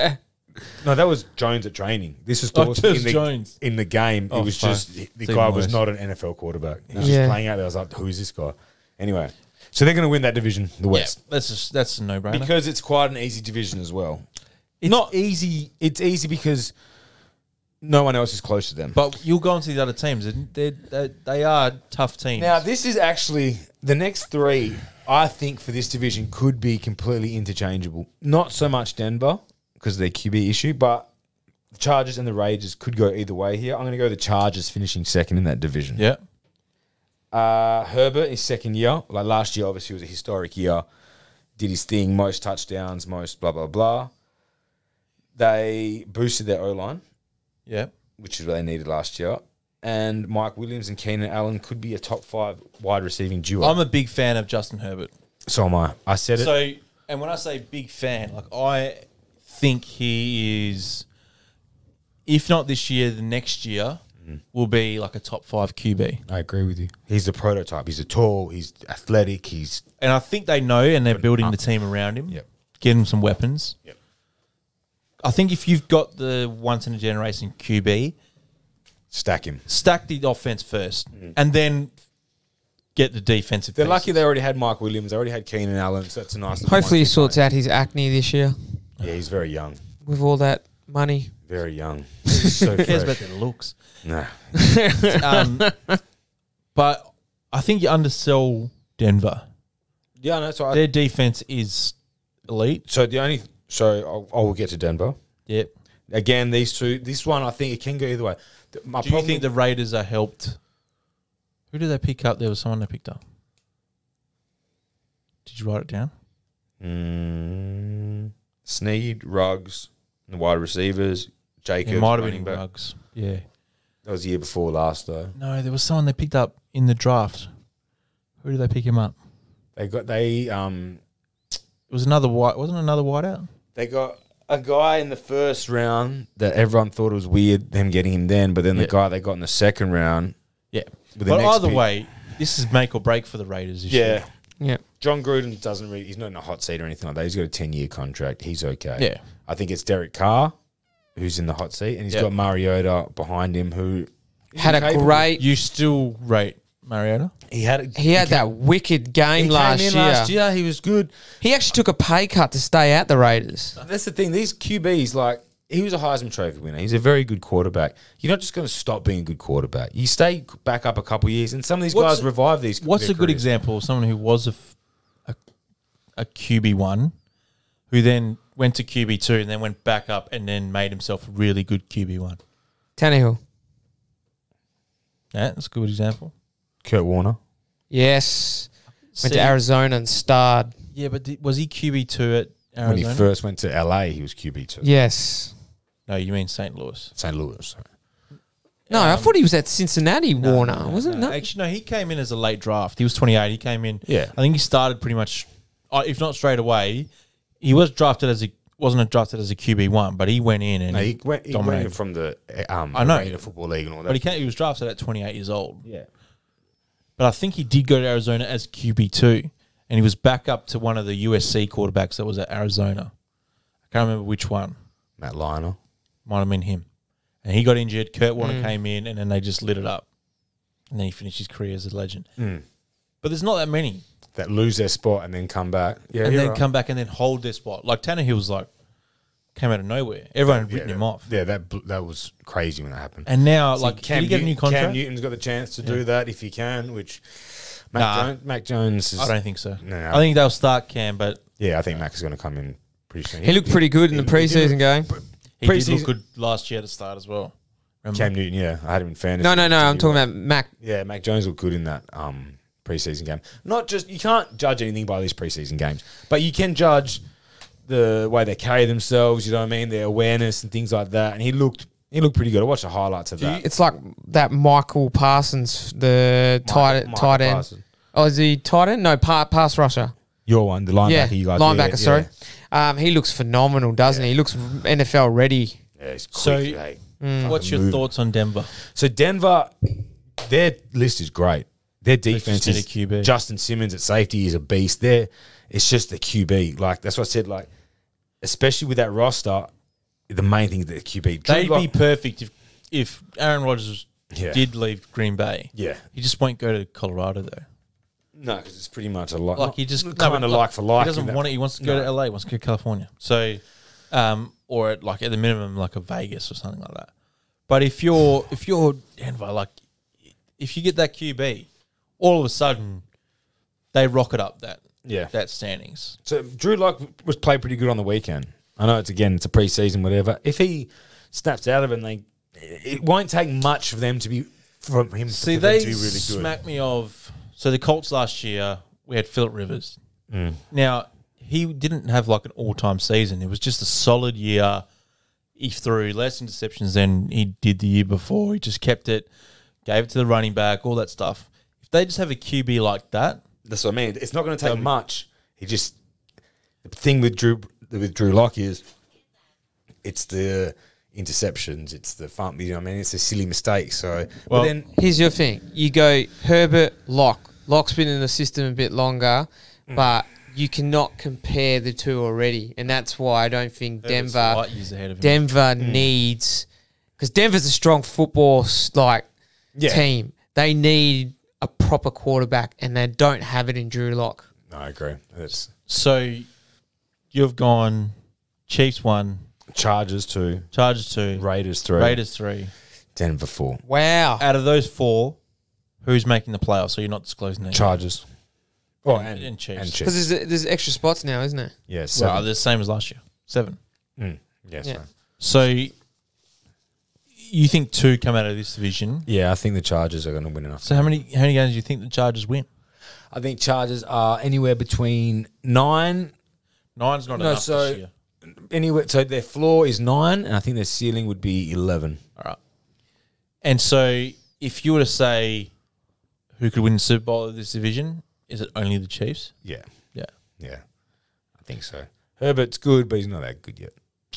No, that was Jones at training. This was Oh, Thorson just Jones. in the game. Oh, it was fuck. just the It's guy even was worse. not an NFL quarterback. He was Yeah. just playing out there. I was like, who is this guy? Anyway, so they're going to win that division, the Yeah, West, that's a no-brainer. because it's quite an easy division as well. It's Not easy. It's easy because no one else is close to them. But you'll go into the other teams, and they are tough teams. Now, this is actually the next three. I think for this division could be completely interchangeable. Not so much Denver because of their QB issue, but the Chargers and the Raiders could go either way here. I'm going to go the Chargers finishing second in that division. yeah, Herbert, his second year, like last year, obviously was a historic year. Did his thing, most touchdowns, most blah blah blah. They boosted their O line, yeah. which is what they needed last year. And Mike Williams and Keenan Allen could be a top 5 wide receiving duo. I'm a big fan of Justin Herbert. So am I. I said it. So, and when I say big fan, like I think he is, if not this year, the next year will be like a top 5 QB. I agree with you. He's the prototype. He's tall. He's athletic. He's And I think they know, and they're building the team around him. Yep. Getting him some weapons. Yep. I think if you've got the once in a generation QB, stack him. stack the offense first, and then get the defensive. They're pieces. lucky they already had Mike Williams. They already had Keenan Allen. So that's a nice. little Hopefully he monkey sorts bone. out his acne this year Yeah, he's very young. with all that money. Very young. He's so Who cares about fresh. their looks? Nah. But I think you undersell Denver. Yeah, no, so Their defense is elite. I will get to Denver. Yep. Again, these two. This one, I think it can go either way. My Do you think the Raiders are helped? Who did they pick up? There was someone they picked up. Did you write it down? Snead, Ruggs, the wide receivers, Jacobs, It might have running been back. Ruggs. Yeah. That was the year before last, though. No, there was someone they picked up in the draft. Who did they pick him up? They It was another white. Wasn't it another whiteout? They got a guy in the first round that everyone thought it was weird them getting him then, but then the guy they got in the second round. Yeah. With the But next either pick. way, this is make or break for the Raiders this year. Yeah. John Gruden doesn't really. He's not in a hot seat or anything like that. He's got a 10-year contract. He's okay. Yeah. I think it's Derek Carr who's in the hot seat, and he's Yeah. got Mariota behind him who Had a capable. great. You still rate Mariota? He had That wicked game he last came in year. last year. He was good. He actually took a pay cut to stay at the Raiders. That's the thing. These QBs, like, he was a Heisman Trophy winner. He's a very good quarterback. You're not just going to stop being a good quarterback. You stay back up a couple of years, and some of these What's guys a- revive these. What's their a good careers. example of someone who was a QB1 who then went to QB2 and then went back up and then made himself a really good QB1? Tannehill. Yeah, that's a good example. Kurt Warner. Yes. Went See- to Arizona and starred. Yeah, but was he QB2 at Arizona? When he first went to LA, he was QB2. Yes. No, you mean St. Louis. St. Louis. Sorry. No, I thought he was at Cincinnati, Warner, wasn't it? No. Actually, no, he came in as a late draft. He was 28. He came in. Yeah. I think he started pretty much, if not straight away. He was drafted as wasn't drafted as a QB1, but he went in and No, he went dominated. from the I know. Arena Football League and all that. But he was drafted at 28 years old. yeah. But I think he did go to Arizona as QB2, and he was back up to one of the USC quarterbacks that was at Arizona. I can't remember which one. Matt Liner. Might have been him. And he got injured. Kurt Warner came in, and then they just lit it up. And then he finished his career as a legend. But there's not that many. That lose their spot and then come back. Yeah, And you're then right. come back and then hold their spot. Like Tannehill's came out of nowhere. Everyone had written him off. Yeah, that was crazy when that happened. And now, See, did he get a new contract? Cam Newton's got the chance to do that if he can, which Nah. Mac Jones is. I don't think so. No. I think they'll start Cam, but Yeah, I think Mac is going to come in pretty soon. He looked pretty good in the preseason game. he did Preseason- look good last year to start as well. Remember? Cam Newton, yeah, I had him in fantasy. No, I'm talking about Mac. Yeah, Mac Jones looked good in that preseason game. Not just you can't judge anything by these preseason games, but you can judge the way they carry themselves. You know what I mean? Their awareness and things like that. And he looked pretty good. I watched the highlights of that. It's like that Michael Parsons, the Michael tight end. Parsons. Oh, is he tight end? No, pass rusher. Your one, the linebacker. Yeah, You guys, linebacker. yeah, Sorry. He looks phenomenal, doesn't he? He looks NFL ready. Yeah, he's quick. So- hey. What's your Moving. thoughts on Denver? So Denver, their list is great. Their defense just need is a QB. Justin Simmons at safety is a beast. It's just the QB. Like that's what I said. Like especially with that roster, the main thing is the QB. They'd be perfect if Aaron Rodgers did leave Green Bay. Yeah, he just won't go to Colorado though. No, because it's pretty much a lot. Like he just kind of like for like. He doesn't want it. He wants to go to LA. He wants to go to California. So, or at the minimum, like a Vegas or something like that. But if you're Denver, like if you get that QB, all of a sudden they rocket up that standings. So Drew Lock was played pretty good on the weekend. I know it's a preseason, whatever. If he snaps out of it, and it won't take much for them to be from him. See, they they do really good. smack me of. So the Colts last year, we had Phillip Rivers. Now he didn't have like an all-time season. It was just a solid year. He threw less interceptions than he did the year before. He just kept it, gave it to the running back, all that stuff. If they just have a QB like that, that's what I mean. It's not going to take much. The thing with Drew Lock is it's the interceptions, it's the fun. You know what I mean? It's a silly mistake. So, well, but then here's your thing: you go Herbert, Lock. Lock's been in the system a bit longer, but you cannot compare the two already, and that's why I don't think Denver needs, because Denver's a strong football team. They need a proper quarterback, and they don't have it in Drew Lock. No, I agree. So you've gone Chiefs 1, Chargers 2, Raiders 3, Denver 4. Wow! Out of those 4, who's making the playoffs? So you're not disclosing that. Chargers. Oh, and Chiefs. Because there's extra spots now, isn't there? Yes. Yeah, well, the same as last year. 7. Yes. Yeah. Right. So you think 2 come out of this division? Yeah, I think the Chargers are going to win enough. So how many games do you think the Chargers win? I think Chargers are anywhere between 9. 9's not enough this year. So their floor is 9, and I think their ceiling would be 11. All right. And so if you were to say who could win the Super Bowl of this division, is it only the Chiefs? Yeah. Yeah. Yeah. I think so. Herbert's good, but he's not that good yet.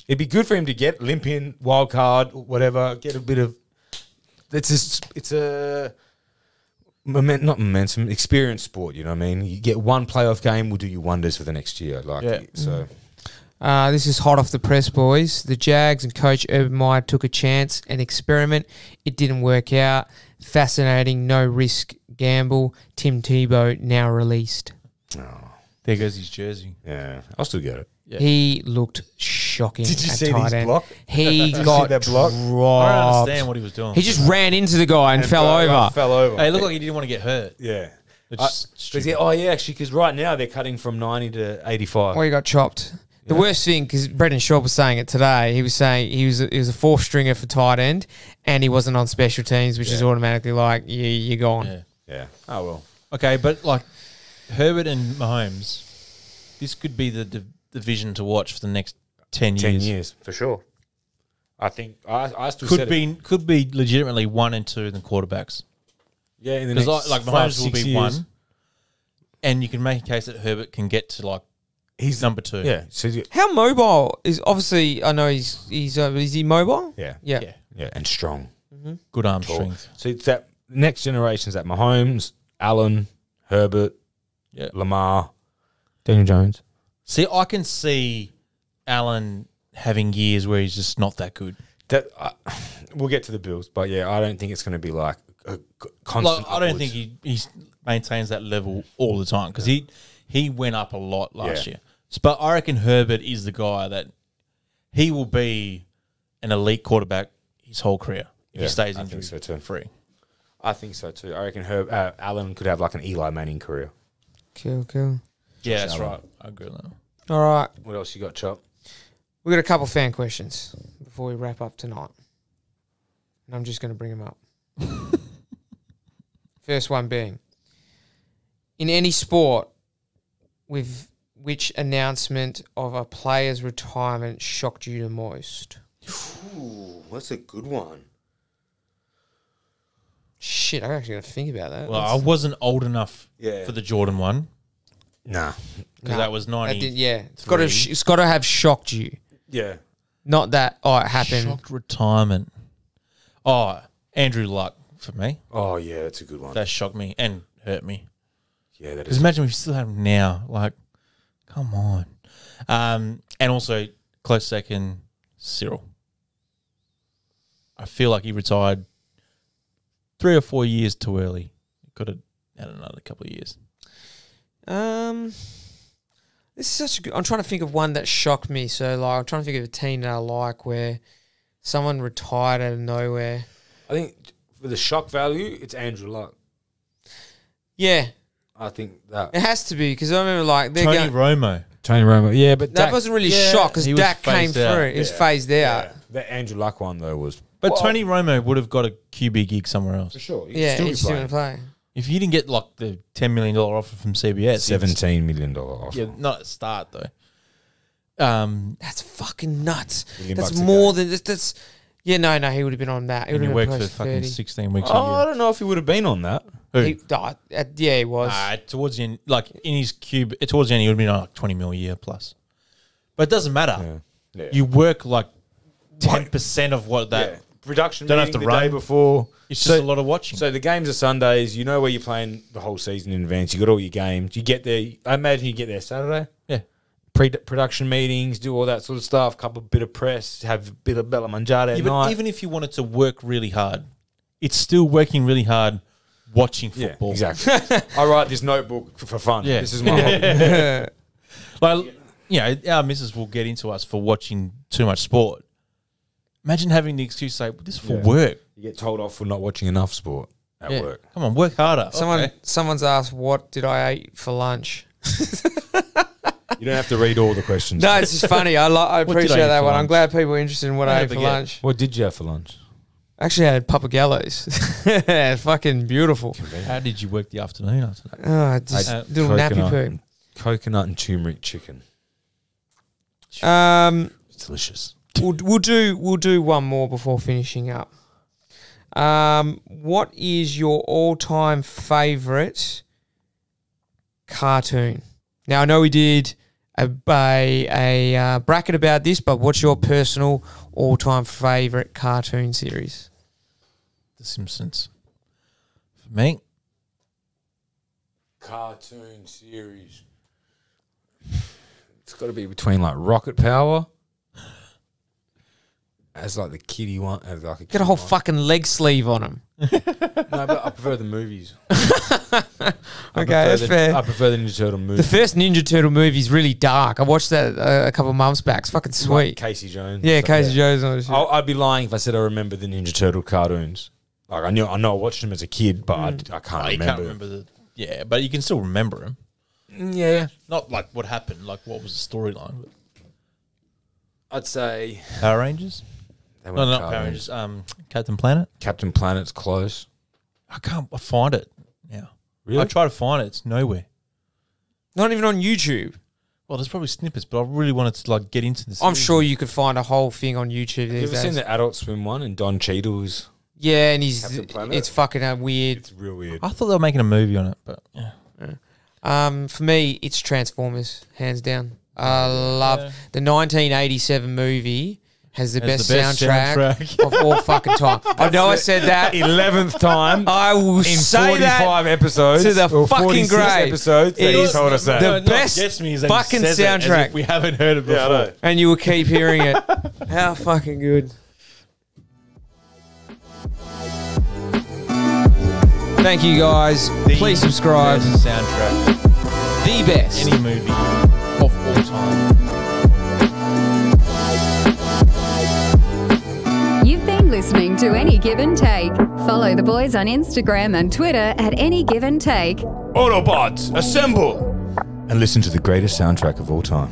It'd be good for him to get limp in, wild card, whatever, get a bit of... It's a... not momentum, experience sport, you know what I mean? You get one playoff game will do you wonders for the next year. So... this is hot off the press, boys. The Jags and coach Urban Meyer took a chance, an experiment. It didn't work out. Fascinating, no risk gamble. Tim Tebow now released. Oh, there goes his jersey. Yeah, I'll still get it. Yeah. He looked shocking. Did you at see tight his end. block? He got that block? dropped. I don't understand what he was doing. He just ran into the guy and fell over. Hey, it looked like he didn't want to get hurt. Yeah. Actually, because right now they're cutting from 90 to 85. Or he got chopped. The worst thing, because Brendan Shaw was saying it today, he was saying he was a fourth stringer for tight end, and he wasn't on special teams, which is automatically like, you're gone. Yeah. Oh, well. Okay, but like Herbert and Mahomes, this could be the division to watch for the next 10 years. 10 years, for sure. I think I still could be legitimately 1 and 2 than quarterbacks. Yeah, in the next like Mahomes will be years. 1, and you can make a case that Herbert can get to like he's number 2. Yeah. So how mobile is obviously? I know he's is he mobile? Yeah, and strong. Mm-hmm. Good arm strength. So it's that next generation is that Mahomes, Allen, Herbert, Lamar, Daniel Jones. See, I can see Allen having years where he's just not that good. We'll get to the Bills, but yeah, I don't think it's going to be like a constant. I don't think he maintains that level all the time because he went up a lot last year. But I reckon Herbert is the guy that he will be an elite quarterback his whole career if he stays injury free. I think so too. I reckon Allen could have like an Eli Manning career. Cool. Yeah, that's right. I agree with that. All right. What else you got, Chop? We've got a couple fan questions before we wrap up tonight. And I'm just going to bring them up. First one being, in any sport, with which announcement of a player's retirement shocked you the most? Ooh, that's a good one. Shit, I actually got to think about that. Well, I wasn't old enough for the Jordan one. Nah. Because that was 90. It's got to have shocked you. Yeah. Not that, it happened. Shocked retirement. Oh, Andrew Luck for me. Oh yeah, that's a good one. That shocked me and hurt me. Yeah, that Because is. imagine we still have him now. Like, come on. And also, close second, Cyril. I feel like he retired 3 or 4 years too early. Could have had another couple of years. This is such a good. I'm trying to think of one that shocked me. So like, I'm trying to think of a team that I like where someone retired out of nowhere. I think for the shock value, it's Andrew Luck. Yeah, I think that it has to be because I remember like they're Tony going. Romo. Tony Romo. Yeah, but That wasn't really yeah, shock because he was Dak came phased out. through. He was phased out. Yeah. That Andrew Luck one though was But Tony Romo would have got a QB gig somewhere else. for sure. Yeah, he's still going to play. If you didn't get like the $10 million offer from CBS. $17 million offer. Yeah, not at the start though. That's fucking nuts. $1 million That's bucks a more game. than that's. Yeah, no, he would have been on that. He would And have he been worked for close to fucking 30. 16 weeks Oh, a I year. don't know if he would have been on that. Who? Yeah, he was. Towards the end, like in his cube, towards the end, he would have been on like 20 mil a year plus. But it doesn't matter. Yeah. You work like 10% of what that. Production Don't have meeting to the run. day before. It's just a lot of watching. So the games are Sundays. You know where you're playing the whole season in advance. You got all your games. You get there. I imagine you get there Saturday. Yeah. Pre-production meetings, do all that sort of stuff. Couple bit of press. Have a bit of Bella Mangiata at But night. even if you wanted to work really hard, it's still working really hard watching Yeah, football. exactly. I write this notebook for fun. Yeah. This is my hobby. Like, you know, our missus will get into us for watching too much sport. Imagine having the excuse to say, well, this is for Yeah. work. You get told off for not watching enough sport at Yeah. work. Come on, work harder. Someone's asked, "What did I eat for lunch?" You don't have to read all the questions. No, it's just funny. I did I appreciate eat that for one. I'm lunch? glad people are interested in what I ate for forget. lunch. What did you have for lunch? Actually, I had papagallos. Fucking beautiful. How did you work the afternoon after that? Oh, just I- little nappy poo. Coconut and turmeric chicken. It's delicious. We'll do one more before finishing up. What is your all-time favourite cartoon? Now I know we did a bracket about this, but what's your personal all-time favourite cartoon series? The Simpsons. For me, Cartoon series. It's got to be between like Rocket Power as like the kiddie one. As like Got a whole fucking leg sleeve on him. No, but I prefer the movies. Okay, that's fair. I prefer the Ninja Turtle The movies. first Ninja Turtle movie is really dark. I watched that a couple of months back. It's fucking Like sweet. Casey Jones. Yeah, stuff like Casey that. Jones on it. I'd be lying if I said I remember the Ninja Turtle cartoons. Like I know I watched them as a kid, but I can't you remember. can't remember the. Yeah, but you can still remember them. Yeah, Not like what happened, like what was the storyline. I'd say Power Rangers? they No, weren't not Power cartoons. Rangers. Captain Planet? Captain Planet's close. I can't find it now. Really? I try to find it. It's nowhere. Not even on YouTube. Well, there's probably snippets, but I really wanted to like get into this. I'm sure you could find a whole thing on YouTube You these ever days. seen the Adult Swim one and Don Cheadle's? Yeah, and Captain Planet? it's fucking weird. It's real weird. I thought they were making a movie on it, but yeah. For me, it's Transformers, hands down. I love the 1987 movie. Has the best soundtrack of all fucking time. I know I said that. 11th time I will in say 45 episodes to the or fucking 46 grave. episodes that It he is told us that. the best Gets me is that he fucking says it as soundtrack. if we haven't heard it before. Yeah, I know. and you will keep hearing it. How fucking good. Thank you guys. Please subscribe. Best soundtrack. The best. Any movie of all time. You've been listening to Any Give and Take. Follow the boys on Instagram and Twitter at Any Give and Take. Autobots, assemble! And listen to the greatest soundtrack of all time.